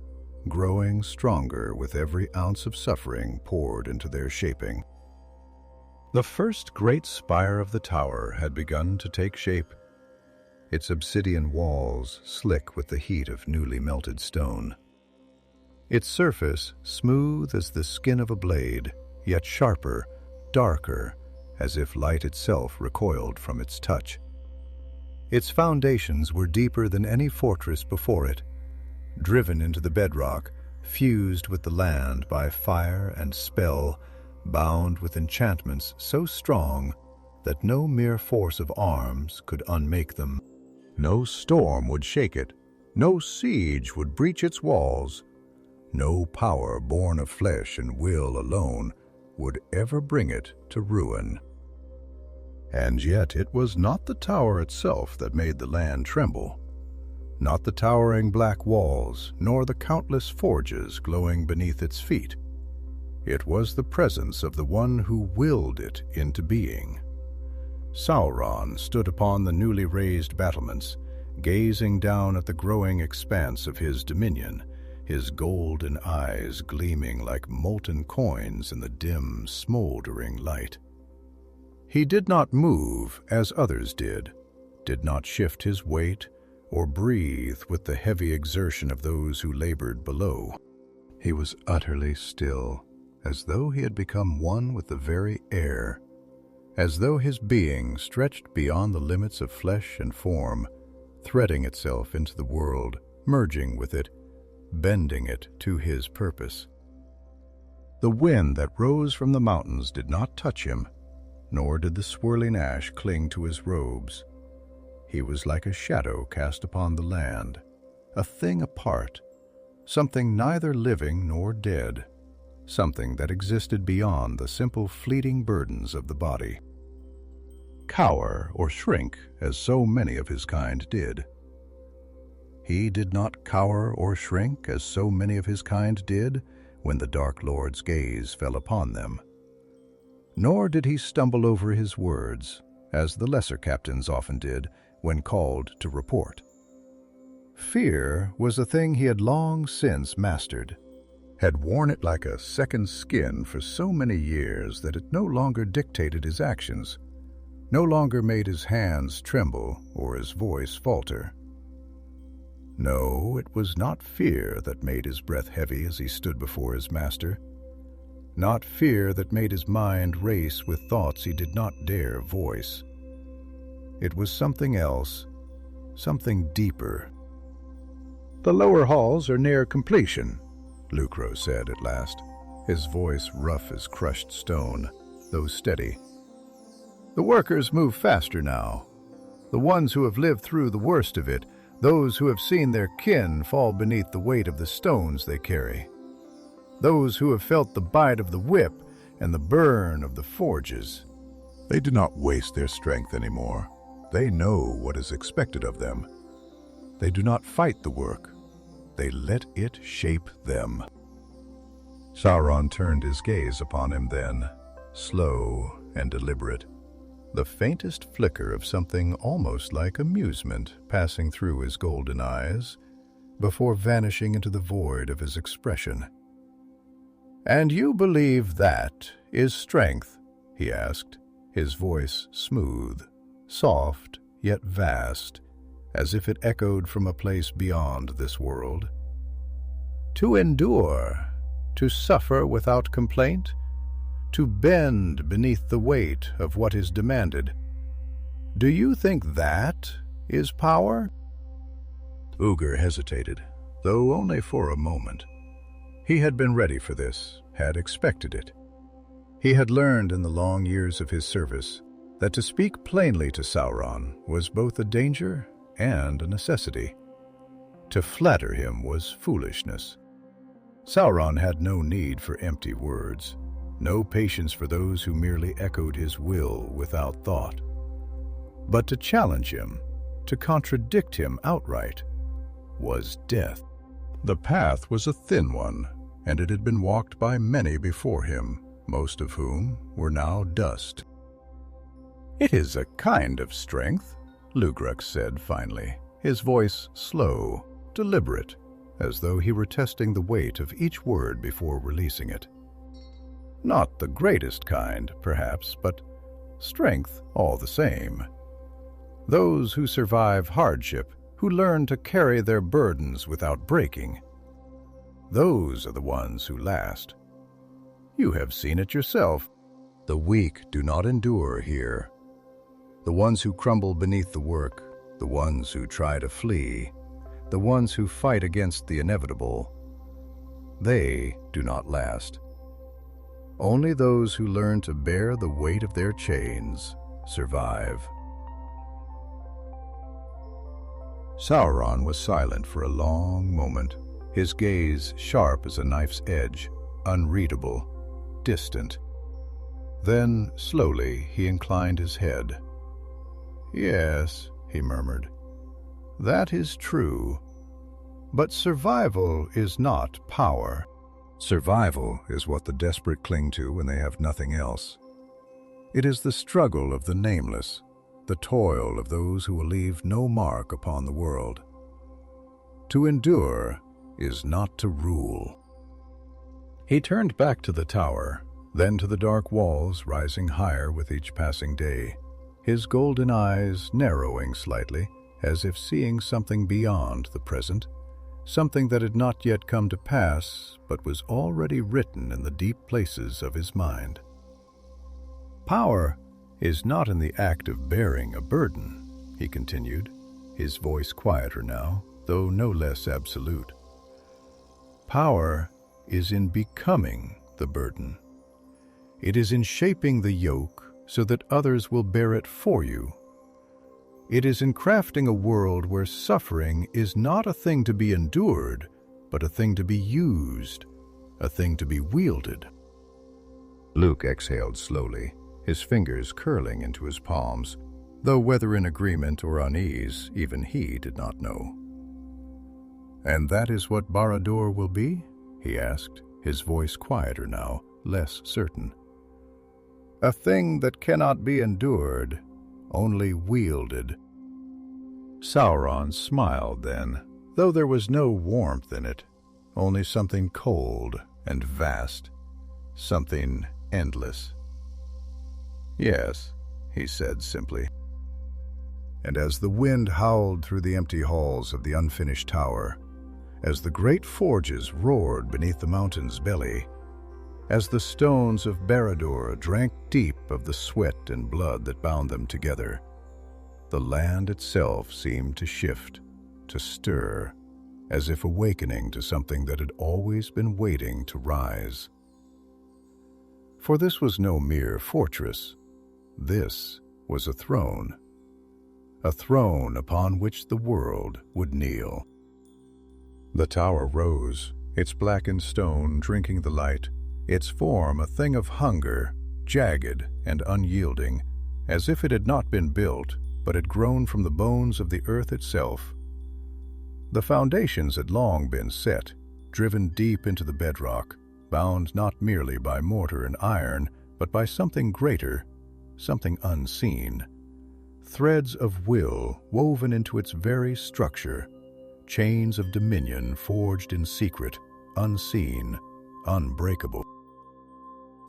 growing stronger with every ounce of suffering poured into their shaping. The first great spire of the tower had begun to take shape, its obsidian walls slick with the heat of newly melted stone, its surface smooth as the skin of a blade, yet sharper, darker, as if light itself recoiled from its touch. Its foundations were deeper than any fortress before it, driven into the bedrock, fused with the land by fire and spell, bound with enchantments so strong that no mere force of arms could unmake them. No storm would shake it, no siege would breach its walls, no power born of flesh and will alone would ever bring it to ruin. And yet it was not the tower itself that made the land tremble, not the towering black walls, nor the countless forges glowing beneath its feet. It was the presence of the one who willed it into being. Sauron stood upon the newly raised battlements, gazing down at the growing expanse of his dominion, his golden eyes gleaming like molten coins in the dim, smoldering light. He did not move as others did not shift his weight or breathe with the heavy exertion of those who labored below. He was utterly still, as though he had become one with the very air, as though his being stretched beyond the limits of flesh and form, threading itself into the world, merging with it, bending it to his purpose. The wind that rose from the mountains did not touch him, nor did the swirling ash cling to his robes. He was like a shadow cast upon the land, a thing apart, something neither living nor dead, something that existed beyond the simple fleeting burdens of the body. Cower or shrink as so many of his kind did. He did not cower or shrink as so many of his kind did when the Dark Lord's gaze fell upon them. Nor did he stumble over his words, as the lesser captains often did when called to report. Fear was a thing he had long since mastered, had worn it like a second skin for so many years that it no longer dictated his actions, no longer made his hands tremble or his voice falter. No, it was not fear that made his breath heavy as he stood before his master, not fear that made his mind race with thoughts he did not dare voice. It was something else, something deeper. "The lower halls are near completion," Lucro said at last, his voice rough as crushed stone, though steady. "The workers move faster now. The ones who have lived through the worst of it, those who have seen their kin fall beneath the weight of the stones they carry. those who have felt the bite of the whip and the burn of the forges. They do not waste their strength anymore. They know what is expected of them. They do not fight the work. They let it shape them. Sauron turned his gaze upon him then, slow and deliberate, the faintest flicker of something almost like amusement passing through his golden eyes, before vanishing into the void of his expression. "And you believe that is strength?" he asked, his voice smooth, soft, yet vast, as if it echoed from a place beyond this world. "To endure, to suffer without complaint, to bend beneath the weight of what is demanded. Do you think that is power?" Ugur hesitated, though only for a moment. He had been ready for this, had expected it. He had learned in the long years of his service that to speak plainly to Sauron was both a danger and a necessity. To flatter him was foolishness. Sauron had no need for empty words, no patience for those who merely echoed his will without thought. But to challenge him, to contradict him outright, was death. The path was a thin one, and it had been walked by many before him, most of whom were now dust. "It is a kind of strength," Lugruk said finally, his voice slow, deliberate, as though he were testing the weight of each word before releasing it. "Not the greatest kind, perhaps, but strength all the same. Those who survive hardship, who learn to carry their burdens without breaking, those are the ones who last. You have seen it yourself. The weak do not endure here. The ones who crumble beneath the work, the ones who try to flee, the ones who fight against the inevitable, they do not last. Only those who learn to bear the weight of their chains survive." Sauron was silent for a long moment, his gaze sharp as a knife's edge, unreadable, distant. Then, slowly, he inclined his head. "Yes," he murmured, "that is true. But survival is not power. Survival is what the desperate cling to when they have nothing else. It is the struggle of the nameless, the toil of those who will leave no mark upon the world. To endure is not to rule." He turned back to the tower, then to the dark walls rising higher with each passing day, his golden eyes narrowing slightly, as if seeing something beyond the present, something that had not yet come to pass, but was already written in the deep places of his mind. "Power is not in the act of bearing a burden," he continued, his voice quieter now, though no less absolute. "Power is in becoming the burden. It is in shaping the yoke so that others will bear it for you. It is in crafting a world where suffering is not a thing to be endured, but a thing to be used, a thing to be wielded." Luke exhaled slowly, his fingers curling into his palms, though whether in agreement or unease, even he did not know. "And that is what Barad-dûr will be?" he asked, his voice quieter now, less certain. "A thing that cannot be endured, only wielded." Sauron smiled then, though there was no warmth in it, only something cold and vast, something endless. "Yes," he said simply. And as the wind howled through the empty halls of the unfinished tower, as the great forges roared beneath the mountain's belly, as the stones of Barad-dûr drank deep of the sweat and blood that bound them together, the land itself seemed to shift, to stir, as if awakening to something that had always been waiting to rise. For this was no mere fortress. This was a throne upon which the world would kneel. The tower rose, its blackened stone drinking the light, its form a thing of hunger, jagged and unyielding, as if it had not been built, but had grown from the bones of the earth itself. The foundations had long been set, driven deep into the bedrock, bound not merely by mortar and iron, but by something greater, something unseen. Threads of will woven into its very structure, chains of dominion forged in secret, unseen, unbreakable.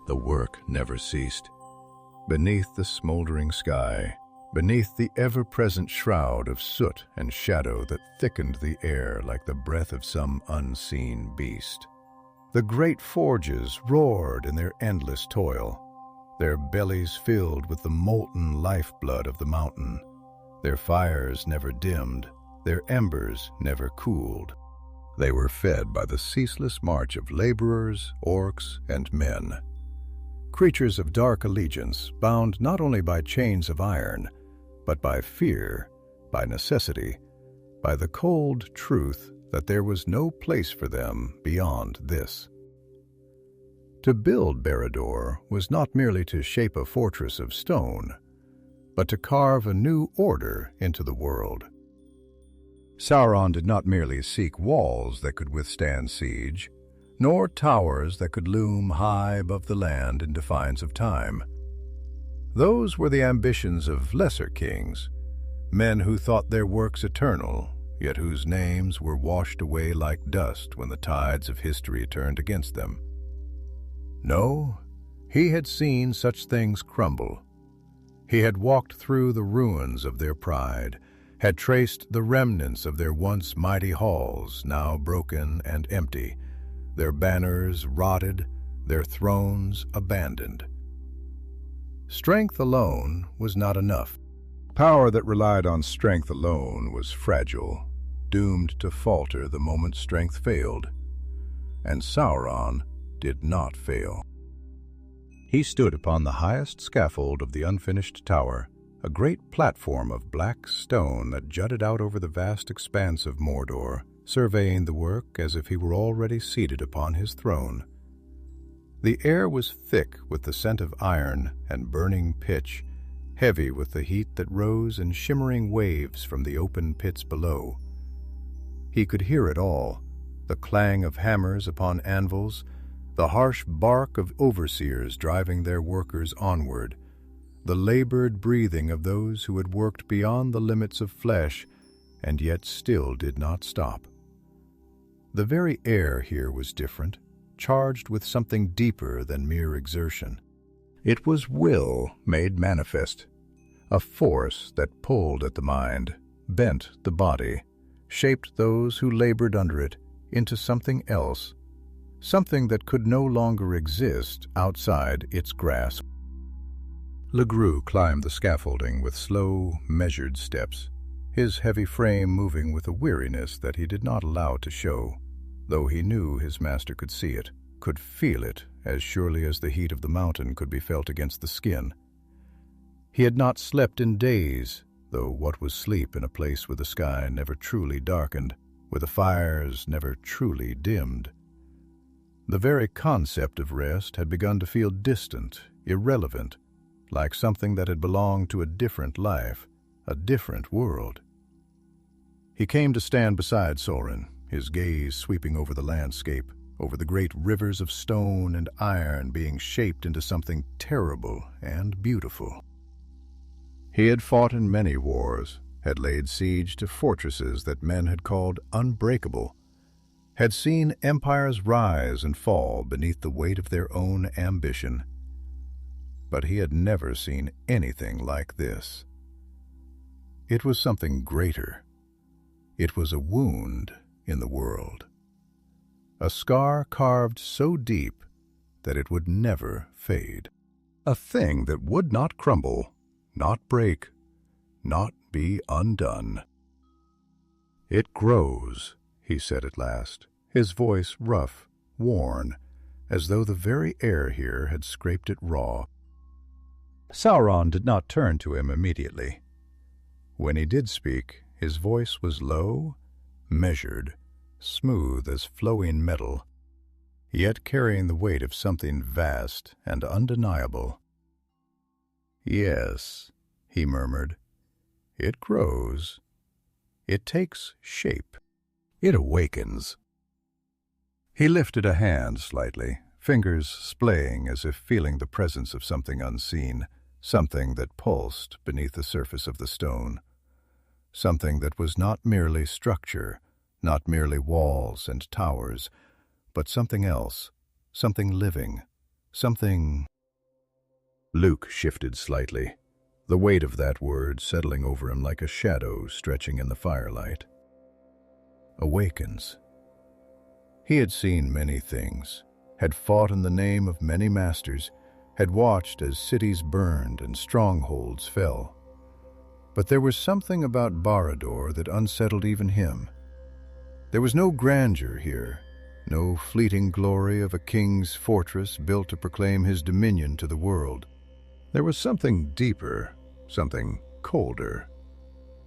The work never ceased. Beneath the smoldering sky, beneath the ever-present shroud of soot and shadow that thickened the air like the breath of some unseen beast, the great forges roared in their endless toil, their bellies filled with the molten lifeblood of the mountain. Their fires never dimmed, their embers never cooled. They were fed by the ceaseless march of laborers, orcs, and men. Creatures of dark allegiance, bound not only by chains of iron, but by fear, by necessity, by the cold truth that there was no place for them beyond this. To build Barad-dûr was not merely to shape a fortress of stone, but to carve a new order into the world. Sauron did not merely seek walls that could withstand siege, nor towers that could loom high above the land in defiance of time. Those were the ambitions of lesser kings, men who thought their works eternal, yet whose names were washed away like dust when the tides of history turned against them. No, he had seen such things crumble. He had walked through the ruins of their pride, had traced the remnants of their once mighty halls, now broken and empty, their banners rotted, their thrones abandoned. Strength alone was not enough. Power that relied on strength alone was fragile, doomed to falter the moment strength failed. And Sauron did not fail. He stood upon the highest scaffold of the unfinished tower, a great platform of black stone that jutted out over the vast expanse of Mordor, surveying the work as if he were already seated upon his throne. The air was thick with the scent of iron and burning pitch, heavy with the heat that rose in shimmering waves from the open pits below. He could hear it all, the clang of hammers upon anvils, the harsh bark of overseers driving their workers onward, the labored breathing of those who had worked beyond the limits of flesh and yet still did not stop. The very air here was different, charged with something deeper than mere exertion. It was will made manifest, a force that pulled at the mind, bent the body, shaped those who labored under it into something else, something that could no longer exist outside its grasp. Legru climbed the scaffolding with slow, measured steps, his heavy frame moving with a weariness that he did not allow to show, though he knew his master could see it, could feel it as surely as the heat of the mountain could be felt against the skin. He had not slept in days, though what was sleep in a place where the sky never truly darkened, where the fires never truly dimmed? The very concept of rest had begun to feel distant, irrelevant, like something that had belonged to a different life, a different world. He came to stand beside Sauron, his gaze sweeping over the landscape, over the great rivers of stone and iron being shaped into something terrible and beautiful. He had fought in many wars, had laid siege to fortresses that men had called unbreakable, had seen empires rise and fall beneath the weight of their own ambition. But he had never seen anything like this. It was something greater. It was a wound in the world, a scar carved so deep that it would never fade, a thing that would not crumble, not break, not be undone. "It grows," he said at last, his voice rough, worn, as though the very air here had scraped it raw. Sauron did not turn to him immediately. When he did speak, his voice was low, measured, smooth as flowing metal, yet carrying the weight of something vast and undeniable. "Yes," he murmured, "it grows. It takes shape. It awakens." He lifted a hand slightly, fingers splaying as if feeling the presence of something unseen, something that pulsed beneath the surface of the stone, something that was not merely structure, not merely walls and towers, but something else, something living, something... Luke shifted slightly, the weight of that word settling over him like a shadow stretching in the firelight. Awakens. He had seen many things, had fought in the name of many masters, had watched as cities burned and strongholds fell. But there was something about Barad-dûr that unsettled even him. There was no grandeur here, no fleeting glory of a king's fortress built to proclaim his dominion to the world. There was something deeper, something colder,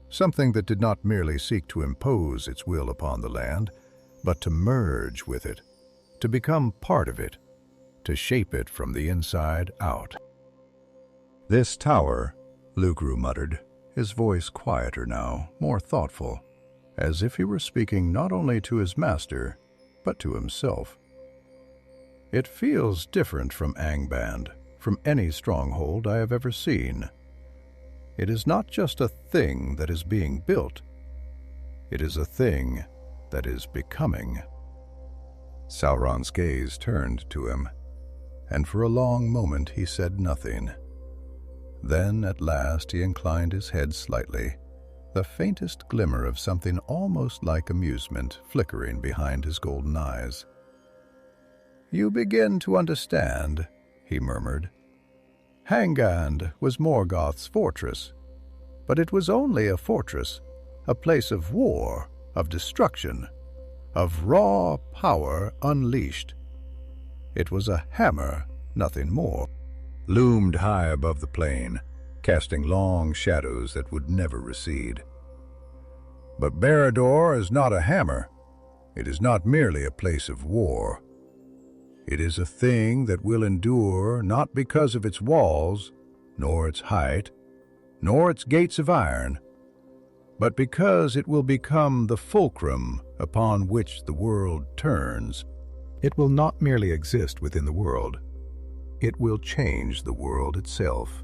something that did not merely seek to impose its will upon the land, but to merge with it, to become part of it, to shape it from the inside out. "This tower," Lugru muttered, his voice quieter now, more thoughtful, as if he were speaking not only to his master, but to himself. "It feels different from Angband, from any stronghold I have ever seen. It is not just a thing that is being built. It is a thing that is becoming." Sauron's gaze turned to him, and for a long moment he said nothing. Then at last he inclined his head slightly, the faintest glimmer of something almost like amusement flickering behind his golden eyes. "You begin to understand," he murmured. "Hangand was Morgoth's fortress, but it was only a fortress, a place of war, of destruction, of raw power unleashed. It was a hammer, nothing more, loomed high above the plain, casting long shadows that would never recede. But Barad-dûr is not a hammer. It is not merely a place of war. It is a thing that will endure not because of its walls, nor its height, nor its gates of iron, but because it will become the fulcrum upon which the world turns. It will not merely exist within the world. It will change the world itself."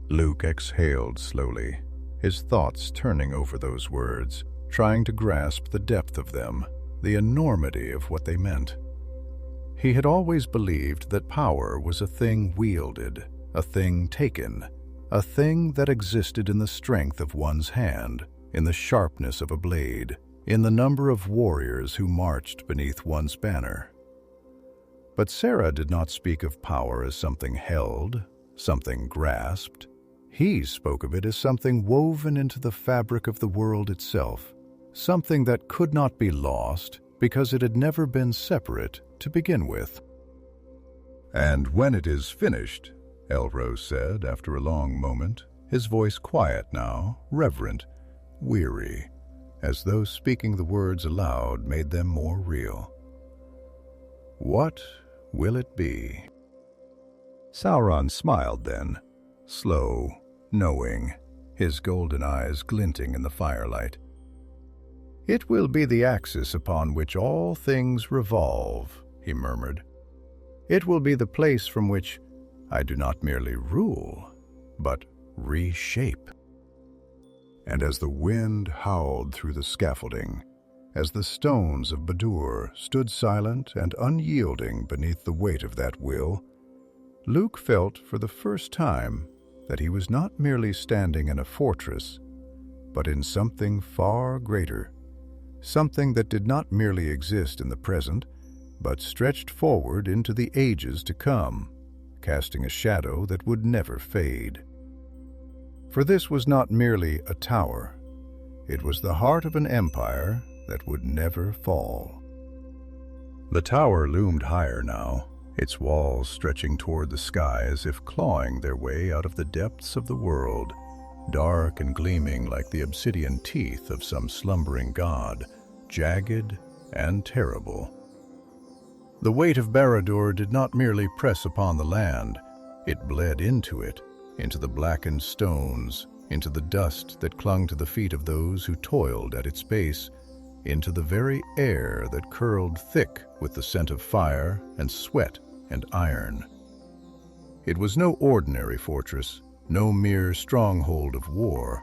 Luke exhaled slowly, his thoughts turning over those words, trying to grasp the depth of them, the enormity of what they meant. He had always believed that power was a thing wielded, a thing taken, a thing that existed in the strength of one's hand, in the sharpness of a blade, in the number of warriors who marched beneath one's banner. But Sarah did not speak of power as something held, something grasped. He spoke of it as something woven into the fabric of the world itself, something that could not be lost because it had never been separate to begin with. "And when it is finished," Elrose said after a long moment, his voice quiet now, reverent, weary, as though speaking the words aloud made them more real. "What will it be?" Sauron smiled then, slow, knowing, his golden eyes glinting in the firelight. "It will be the axis upon which all things revolve," he murmured. "It will be the place from which I do not merely rule, but reshape." And as the wind howled through the scaffolding, as the stones of Barad-dûr stood silent and unyielding beneath the weight of that will, Luke felt for the first time that he was not merely standing in a fortress, but in something far greater, something that did not merely exist in the present, but stretched forward into the ages to come, casting a shadow that would never fade. For this was not merely a tower, it was the heart of an empire that would never fall. The tower loomed higher now, its walls stretching toward the sky as if clawing their way out of the depths of the world, dark and gleaming like the obsidian teeth of some slumbering god, jagged and terrible. The weight of Barad-dûr did not merely press upon the land, it bled into it, into the blackened stones, into the dust that clung to the feet of those who toiled at its base, into the very air that curled thick with the scent of fire and sweat and iron. It was no ordinary fortress, no mere stronghold of war.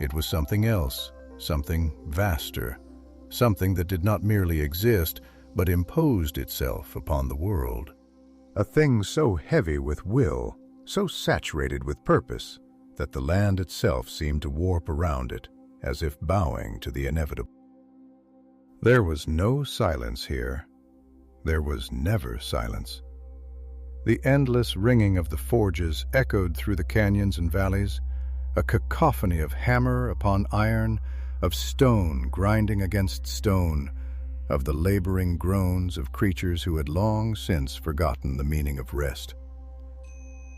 It was something else, something vaster, something that did not merely exist, but imposed itself upon the world. A thing so heavy with will, so saturated with purpose, that the land itself seemed to warp around it, as if bowing to the inevitable. There was no silence here. There was never silence. The endless ringing of the forges echoed through the canyons and valleys, a cacophony of hammer upon iron, of stone grinding against stone, of the laboring groans of creatures who had long since forgotten the meaning of rest.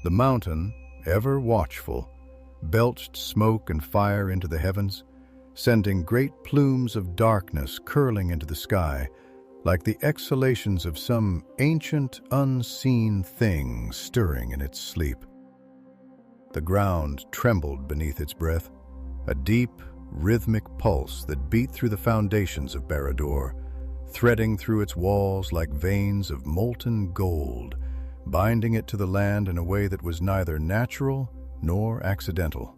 The mountain, ever watchful, belched smoke and fire into the heavens, sending great plumes of darkness curling into the sky, like the exhalations of some ancient, unseen thing stirring in its sleep. The ground trembled beneath its breath, a deep, rhythmic pulse that beat through the foundations of Barad-dûr, threading through its walls like veins of molten gold, binding it to the land in a way that was neither natural nor accidental.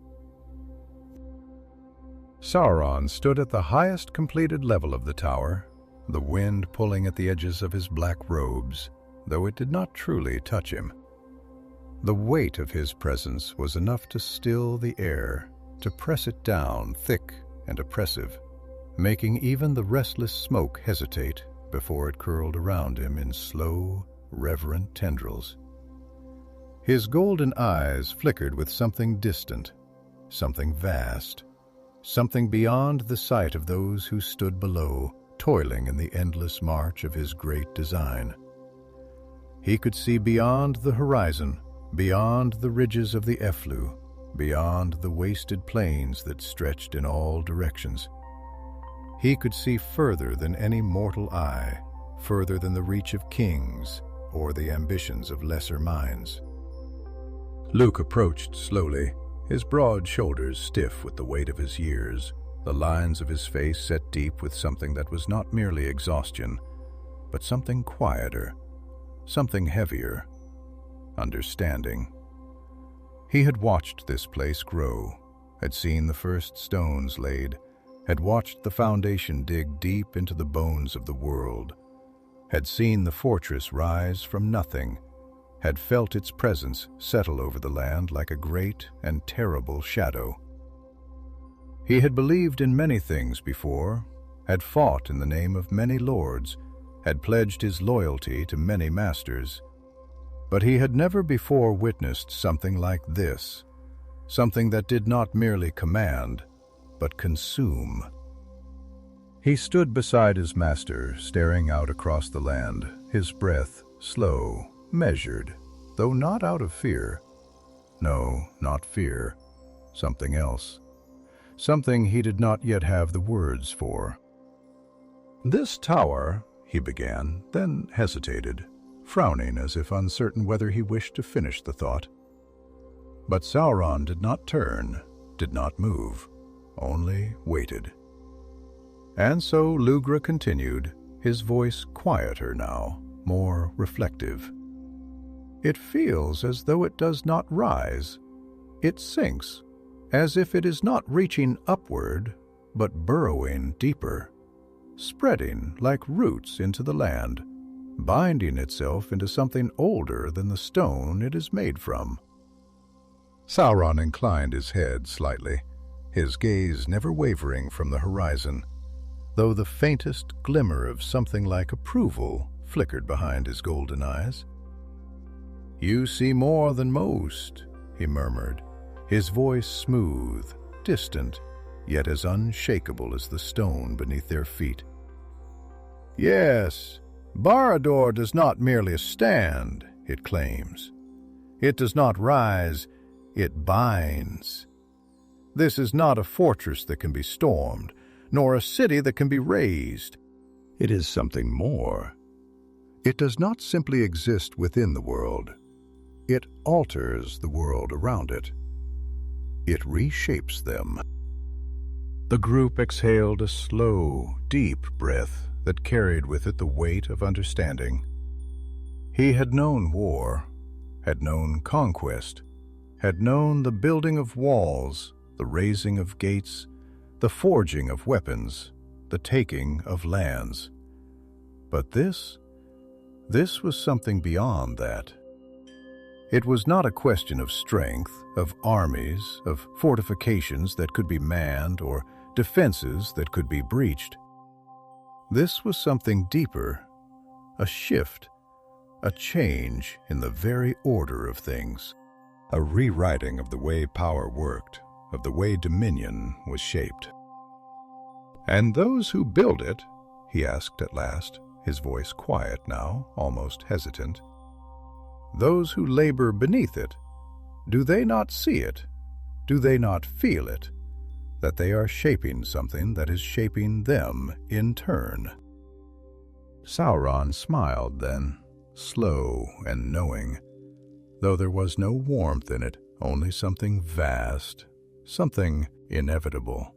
Sauron stood at the highest completed level of the tower, the wind pulling at the edges of his black robes, though it did not truly touch him. The weight of his presence was enough to still the air, to press it down thick and oppressive, making even the restless smoke hesitate before it curled around him in slow, reverent tendrils. His golden eyes flickered with something distant, something vast, something beyond the sight of those who stood below, toiling in the endless march of his great design. He could see beyond the horizon, beyond the ridges of the efflu, beyond the wasted plains that stretched in all directions. He could see further than any mortal eye, further than the reach of kings or the ambitions of lesser minds. Luke approached slowly, his broad shoulders stiff with the weight of his years, the lines of his face set deep with something that was not merely exhaustion, but something quieter, something heavier, understanding. He had watched this place grow, had seen the first stones laid, had watched the foundation dig deep into the bones of the world, had seen the fortress rise from nothing, had felt its presence settle over the land like a great and terrible shadow. He had believed in many things before, had fought in the name of many lords, had pledged his loyalty to many masters, but he had never before witnessed something like this, something that did not merely command, but consume. He stood beside his master, staring out across the land, his breath slow, measured, though not out of fear. No, not fear. Something else. Something he did not yet have the words for. "This tower," he began, then hesitated, frowning as if uncertain whether he wished to finish the thought. But Sauron did not turn, did not move, only waited. And so Lugra continued, his voice quieter now, more reflective. "It feels as though it does not rise. It sinks, as if it is not reaching upward, but burrowing deeper, spreading like roots into the land, binding itself into something older than the stone it is made from." Sauron inclined his head slightly, his gaze never wavering from the horizon, though the faintest glimmer of something like approval flickered behind his golden eyes. "You see more than most," he murmured, his voice smooth, distant, yet as unshakable as the stone beneath their feet. "Yes, Barad-dûr does not merely stand, it claims. It does not rise, it binds. This is not a fortress that can be stormed, nor a city that can be raised. It is something more. It does not simply exist within the world. It alters the world around it. It reshapes them. The group exhaled a slow, deep breath that carried with it the weight of understanding. He had known war, had known conquest, had known the building of walls, the raising of gates, the forging of weapons, the taking of lands. But this was something beyond that. It was not a question of strength, of armies, of fortifications that could be manned, or defenses that could be breached. This was something deeper, a shift, a change in the very order of things, a rewriting of the way power worked, of the way dominion was shaped. "And those who build it," he asked at last, his voice quiet now, almost hesitant, "those who labor beneath it, do they not see it? Do they not feel it? That they are shaping something that is shaping them in turn?" Sauron smiled then, slow and knowing, though there was no warmth in it, only something vast, something inevitable.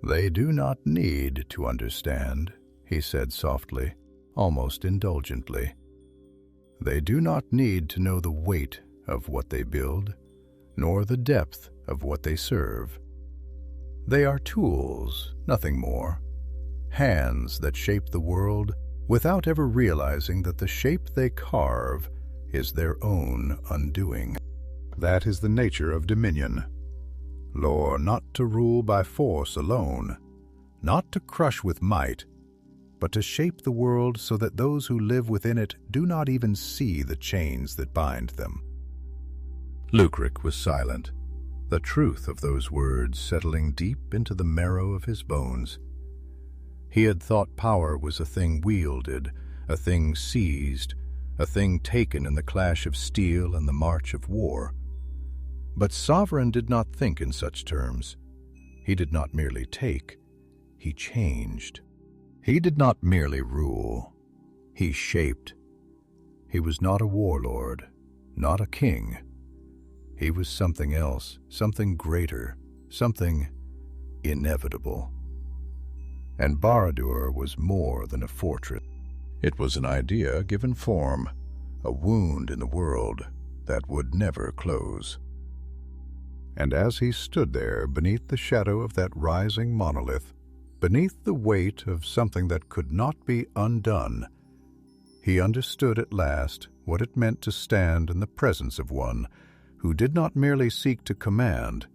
"They do not need to understand," he said softly, almost indulgently. "They do not need to know the weight of what they build, nor the depth of what they serve. They are tools, nothing more, hands that shape the world without ever realizing that the shape they carve is their own undoing. That is the nature of dominion. Lore, not to rule by force alone, not to crush with might, but to shape the world so that those who live within it do not even see the chains that bind them." Lucric was silent, the truth of those words settling deep into the marrow of his bones. He had thought power was a thing wielded, a thing seized, a thing taken in the clash of steel and the march of war. But Sauron did not think in such terms. He did not merely take, he changed. He did not merely rule, he shaped. He was not a warlord, not a king. He was something else, something greater, something inevitable. And Barad-dûr was more than a fortress. It was an idea given form, a wound in the world that would never close. And as he stood there beneath the shadow of that rising monolith, beneath the weight of something that could not be undone, he understood at last what it meant to stand in the presence of one who did not merely seek to command,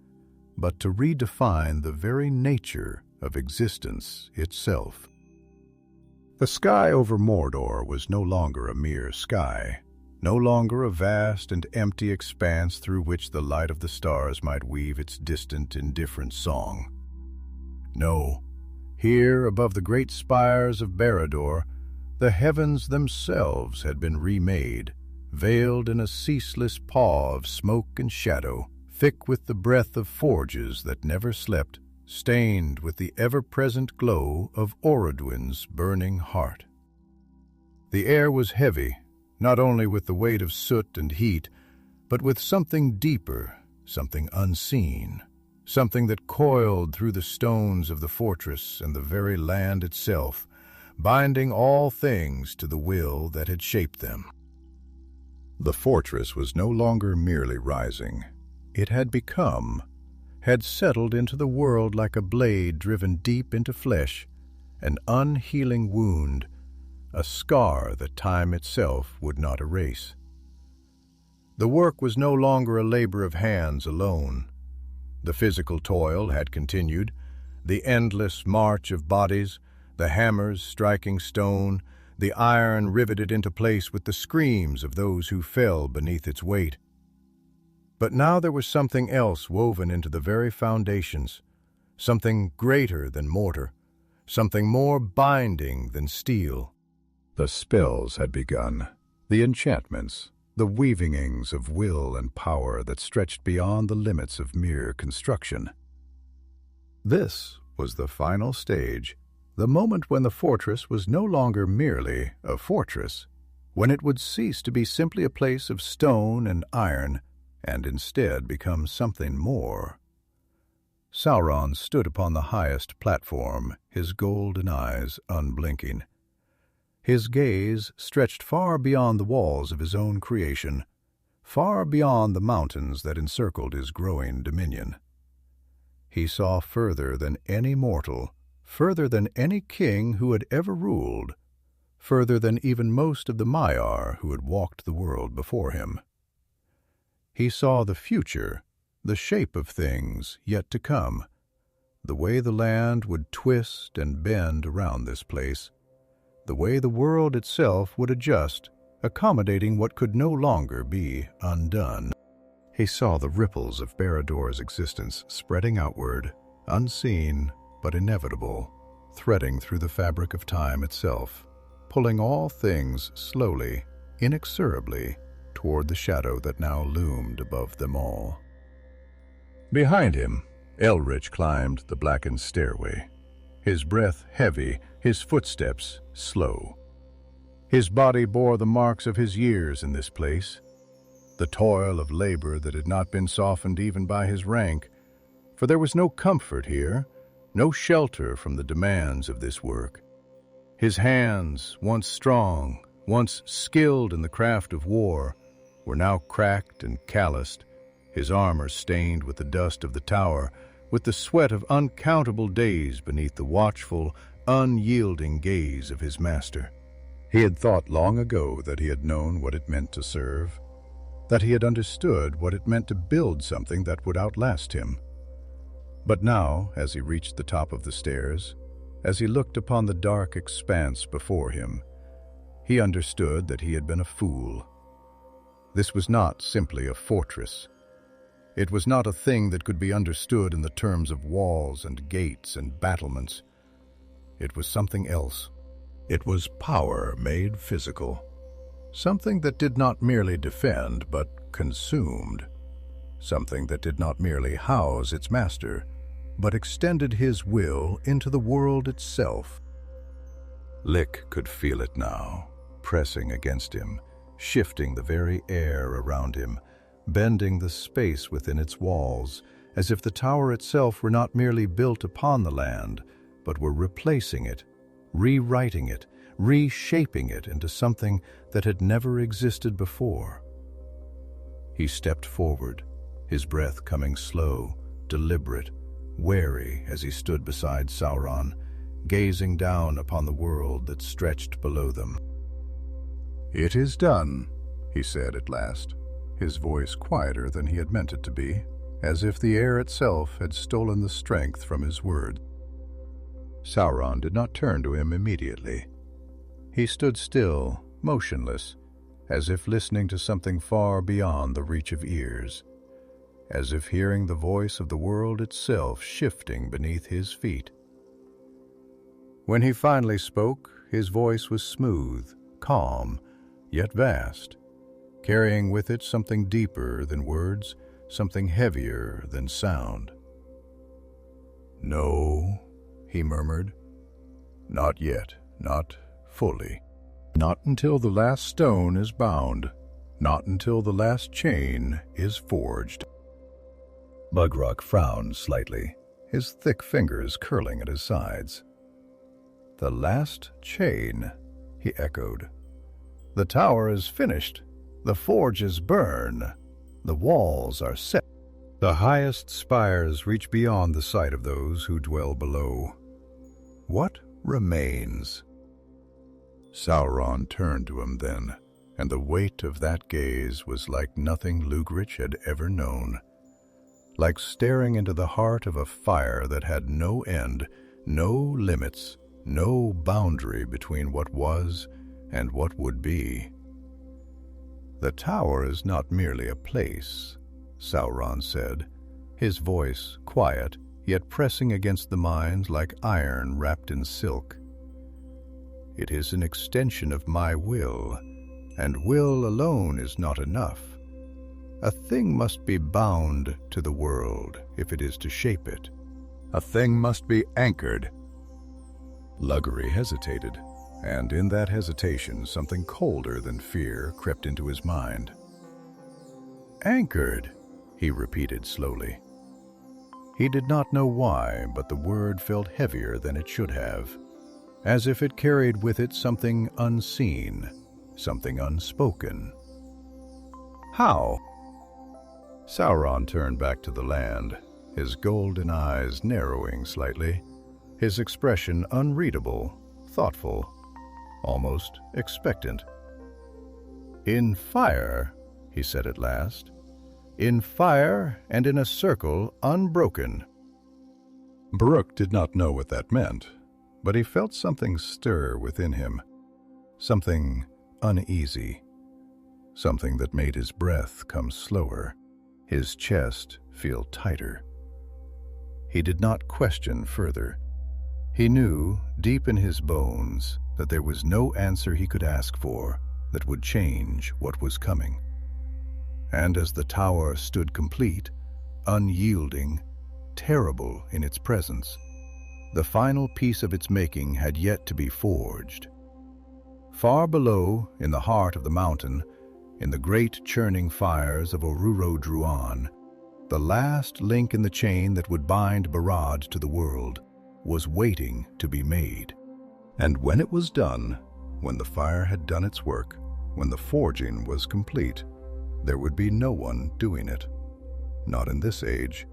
but to redefine the very nature of existence itself. The sky over Mordor was no longer a mere sky, no longer a vast and empty expanse through which the light of the stars might weave its distant, indifferent song. No, here, above the great spires of Barad-dûr, the heavens themselves had been remade, veiled in a ceaseless pall of smoke and shadow, thick with the breath of forges that never slept, stained with the ever-present glow of Orodruin's burning heart. The air was heavy, not only with the weight of soot and heat, but with something deeper, something unseen, something that coiled through the stones of the fortress and the very land itself, binding all things to the will that had shaped them. The fortress was no longer merely rising. It had become, had settled into the world like a blade driven deep into flesh, an unhealing wound, a scar that time itself would not erase. The work was no longer a labor of hands alone. The physical toil had continued, the endless march of bodies, the hammers striking stone, the iron riveted into place with the screams of those who fell beneath its weight. But now there was something else woven into the very foundations, something greater than mortar, something more binding than steel. The spells had begun, the enchantments, the weavings of will and power that stretched beyond the limits of mere construction. This was the final stage, the moment when the fortress was no longer merely a fortress, when it would cease to be simply a place of stone and iron, and instead become something more. Sauron stood upon the highest platform, his golden eyes unblinking. His gaze stretched far beyond the walls of his own creation, far beyond the mountains that encircled his growing dominion. He saw further than any mortal, further than any king who had ever ruled, further than even most of the Maiar who had walked the world before him. He saw the future, the shape of things yet to come, the way the land would twist and bend around this place, the way the world itself would adjust, accommodating what could no longer be undone. He saw the ripples of Barad-dûr's existence spreading outward, unseen but inevitable, threading through the fabric of time itself, pulling all things slowly, inexorably, toward the shadow that now loomed above them all. Behind him, Elrich climbed the blackened stairway, his breath heavy, his footsteps slow. His body bore the marks of his years in this place, the toil of labor that had not been softened even by his rank, for there was no comfort here, no shelter from the demands of this work. His hands, once strong, once skilled in the craft of war, were now cracked and calloused, his armor stained with the dust of the tower, with the sweat of uncountable days beneath the watchful, unyielding gaze of his master. He had thought long ago that he had known what it meant to serve, that he had understood what it meant to build something that would outlast him. But now, as he reached the top of the stairs, as he looked upon the dark expanse before him, he understood that he had been a fool. This was not simply a fortress. It was not a thing that could be understood in the terms of walls and gates and battlements. It was something else. It was power made physical. Something that did not merely defend, but consumed. Something that did not merely house its master, but extended his will into the world itself. Lick could feel it now, pressing against him, shifting the very air around him, bending the space within its walls, as if the tower itself were not merely built upon the land, but were replacing it, rewriting it, reshaping it into something that had never existed before. He stepped forward, his breath coming slow, deliberate, wary as he stood beside Sauron, gazing down upon the world that stretched below them. "It is done," he said at last, his voice quieter than he had meant it to be, as if the air itself had stolen the strength from his words. Sauron did not turn to him immediately. He stood still, motionless, as if listening to something far beyond the reach of ears, as if hearing the voice of the world itself shifting beneath his feet. When he finally spoke, his voice was smooth, calm, yet vast, carrying with it something deeper than words, something heavier than sound. "No," he murmured. "Not yet, not fully. Not until the last stone is bound, not until the last chain is forged." Bugrok frowned slightly, his thick fingers curling at his sides. "The last chain," he echoed. "The tower is finished, the forges burn, the walls are set. The highest spires reach beyond the sight of those who dwell below. What remains?" Sauron turned to him then, and the weight of that gaze was like nothing Lugrich had ever known. Like staring into the heart of a fire that had no end, no limits, no boundary between what was and what would be. "The tower is not merely a place," Sauron said, his voice quiet, yet pressing against the mind like iron wrapped in silk. "It is an extension of my will, and will alone is not enough. A thing must be bound to the world if it is to shape it. A thing must be anchored. Luggery hesitated, and in that hesitation something colder than fear crept into his mind. Anchored, he repeated slowly. He did not know why, but the word felt heavier than it should have, as if it carried with it something unseen, something unspoken. How? Sauron turned back to the land, his golden eyes narrowing slightly, his expression unreadable, thoughtful, almost expectant. In fire, he said at last. In fire and in a circle unbroken. Brooke did not know what that meant, but he felt something stir within him, something uneasy, something that made his breath come slower, his chest feel tighter. He did not question further. He knew, deep in his bones, that there was no answer he could ask for that would change what was coming. And as the tower stood complete, unyielding, terrible in its presence, the final piece of its making had yet to be forged. Far below, in the heart of the mountain, in the great churning fires of Orodruin, the last link in the chain that would bind Barad to the world was waiting to be made. And when it was done, when the fire had done its work, when the forging was complete, there would be no one doing it. Not in this age,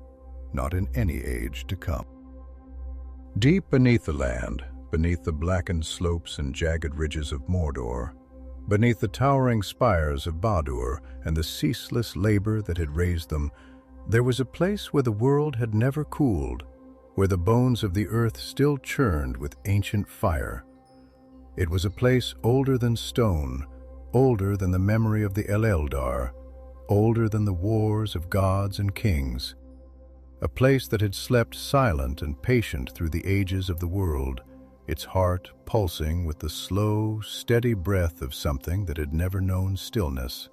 not in any age to come. Deep beneath the land, beneath the blackened slopes and jagged ridges of Mordor, beneath the towering spires of Barad-dûr and the ceaseless labor that had raised them, there was a place where the world had never cooled, where the bones of the earth still churned with ancient fire. It was a place older than stone, older than the memory of the Eldar, older than the wars of gods and kings. A place that had slept silent and patient through the ages of the world, its heart pulsing with the slow, steady breath of something that had never known stillness.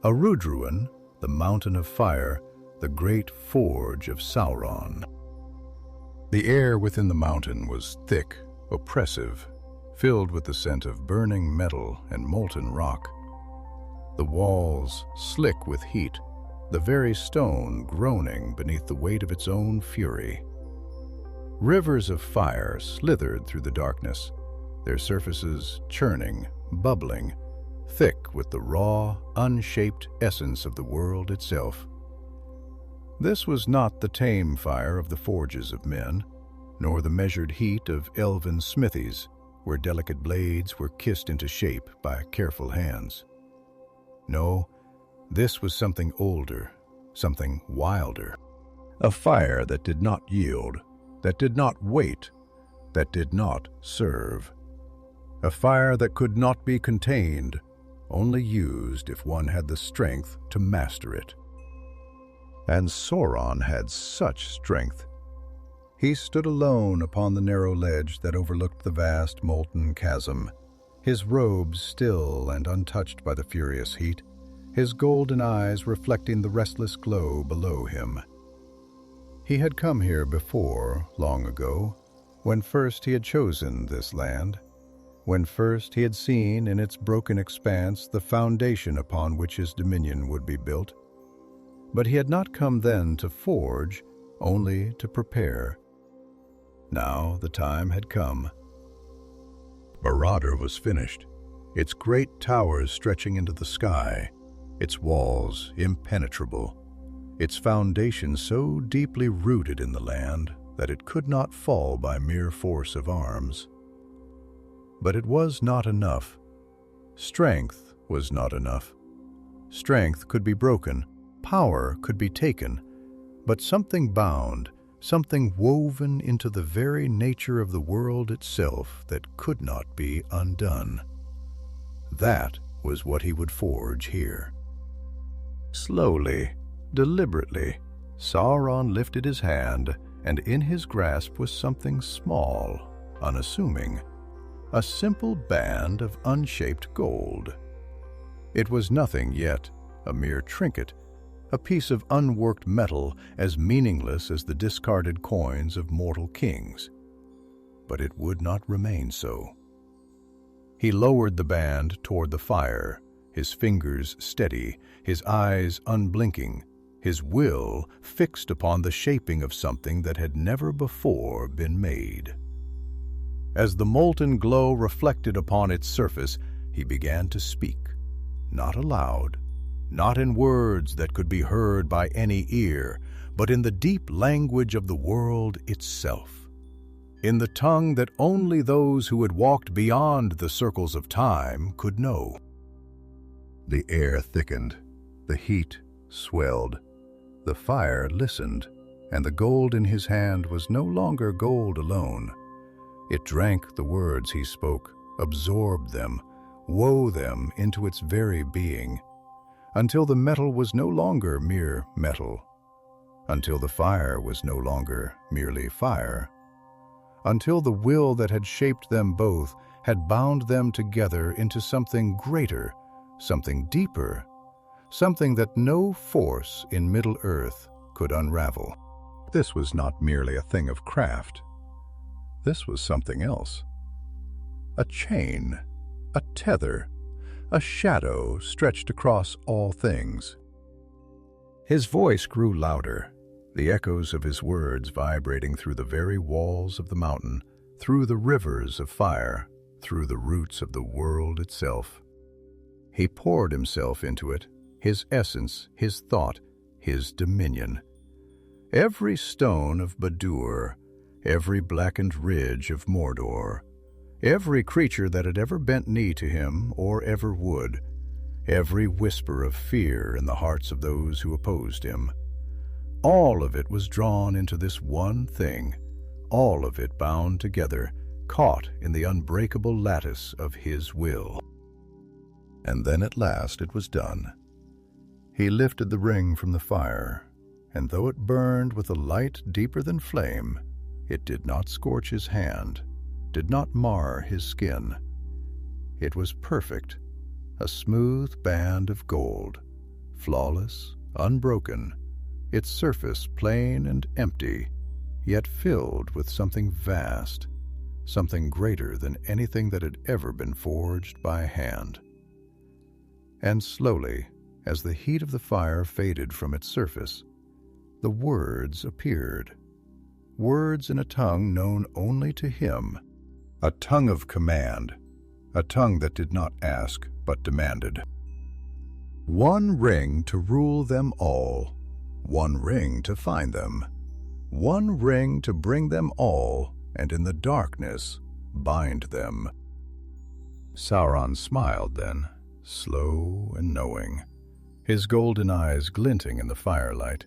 Orodruin, the mountain of fire, the great forge of Sauron. The air within the mountain was thick, oppressive, filled with the scent of burning metal and molten rock. The walls slick with heat, the very stone groaning beneath the weight of its own fury. Rivers of fire slithered through the darkness, their surfaces churning, bubbling, thick with the raw, unshaped essence of the world itself. This was not the tame fire of the forges of men, nor the measured heat of elven smithies, where delicate blades were kissed into shape by careful hands. No, this was something older, something wilder. A fire that did not yield, that did not wait, that did not serve. A fire that could not be contained, only used if one had the strength to master it. And Sauron had such strength. He stood alone upon the narrow ledge that overlooked the vast molten chasm, his robes still and untouched by the furious heat, his golden eyes reflecting the restless glow below him. He had come here before, long ago, when first he had chosen this land, when first he had seen in its broken expanse the foundation upon which his dominion would be built. But he had not come then to forge, only to prepare. Now the time had come. Barad-dûr was finished, its great towers stretching into the sky, its walls impenetrable, its foundation so deeply rooted in the land that it could not fall by mere force of arms. But it was not enough. Strength was not enough. Strength could be broken, power could be taken, but something bound, something woven into the very nature of the world itself that could not be undone. That was what he would forge here. Slowly, deliberately, Sauron lifted his hand, and in his grasp was something small, unassuming, a simple band of unshaped gold. It was nothing yet, a mere trinket, a piece of unworked metal as meaningless as the discarded coins of mortal kings. But it would not remain so. He lowered the band toward the fire, his fingers steady, his eyes unblinking, his will fixed upon the shaping of something that had never before been made. As the molten glow reflected upon its surface, he began to speak, not aloud, not in words that could be heard by any ear, but in the deep language of the world itself, in the tongue that only those who had walked beyond the circles of time could know. The air thickened, the heat swelled, the fire listened, and the gold in his hand was no longer gold alone. It drank the words he spoke, absorbed them, wove them into its very being, until the metal was no longer mere metal, until the fire was no longer merely fire, until the will that had shaped them both had bound them together into something greater, something deeper, something that no force in Middle-earth could unravel. This was not merely a thing of craft. This was something else. A chain, a tether, a shadow stretched across all things. His voice grew louder, the echoes of his words vibrating through the very walls of the mountain, through the rivers of fire, through the roots of the world itself. He poured himself into it, his essence, his thought, his dominion. Every stone of Barad-dûr, every blackened ridge of Mordor, every creature that had ever bent knee to him or ever would, every whisper of fear in the hearts of those who opposed him, all of it was drawn into this one thing, all of it bound together, caught in the unbreakable lattice of his will. And then at last it was done. He lifted the ring from the fire, and though it burned with a light deeper than flame, it did not scorch his hand, did not mar his skin. It was perfect, a smooth band of gold, flawless, unbroken, its surface plain and empty, yet filled with something vast, something greater than anything that had ever been forged by hand. And slowly, as the heat of the fire faded from its surface, the words appeared, words in a tongue known only to him, a tongue of command, a tongue that did not ask but demanded. One ring to rule them all, one ring to find them, one ring to bring them all, and in the darkness bind them. Sauron smiled then, slow and knowing, his golden eyes glinting in the firelight,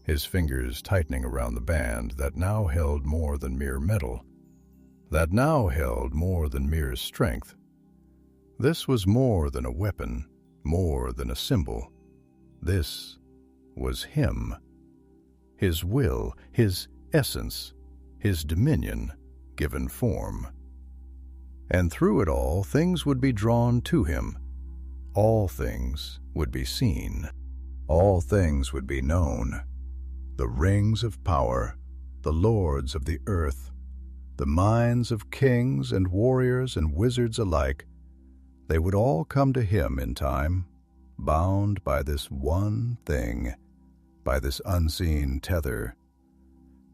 his fingers tightening around the band that now held more than mere metal, that now held more than mere strength. This was more than a weapon, more than a symbol. This was him, his will, his essence, his dominion given form. And through it all, things would be drawn to him. All things would be seen. All things would be known. The rings of power, the lords of the earth, the minds of kings and warriors and wizards alike, they would all come to him in time, bound by this one thing, by this unseen tether,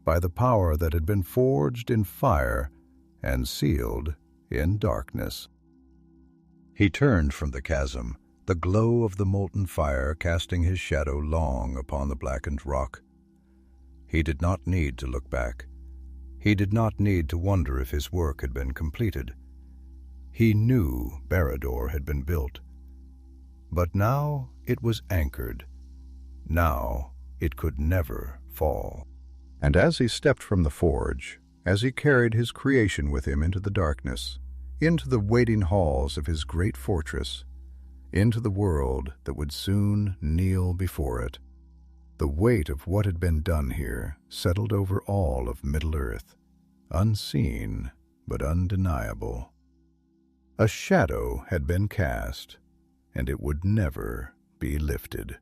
by the power that had been forged in fire and sealed in darkness. He turned from the chasm, the glow of the molten fire casting his shadow long upon the blackened rock. He did not need to look back. He did not need to wonder if his work had been completed. He knew Barad-dûr had been built. But now it was anchored. Now it could never fall. And as he stepped from the forge, as he carried his creation with him into the darkness, into the waiting halls of his great fortress, into the world that would soon kneel before it, the weight of what had been done here settled over all of Middle-earth, unseen but undeniable. A shadow had been cast, and it would never be lifted.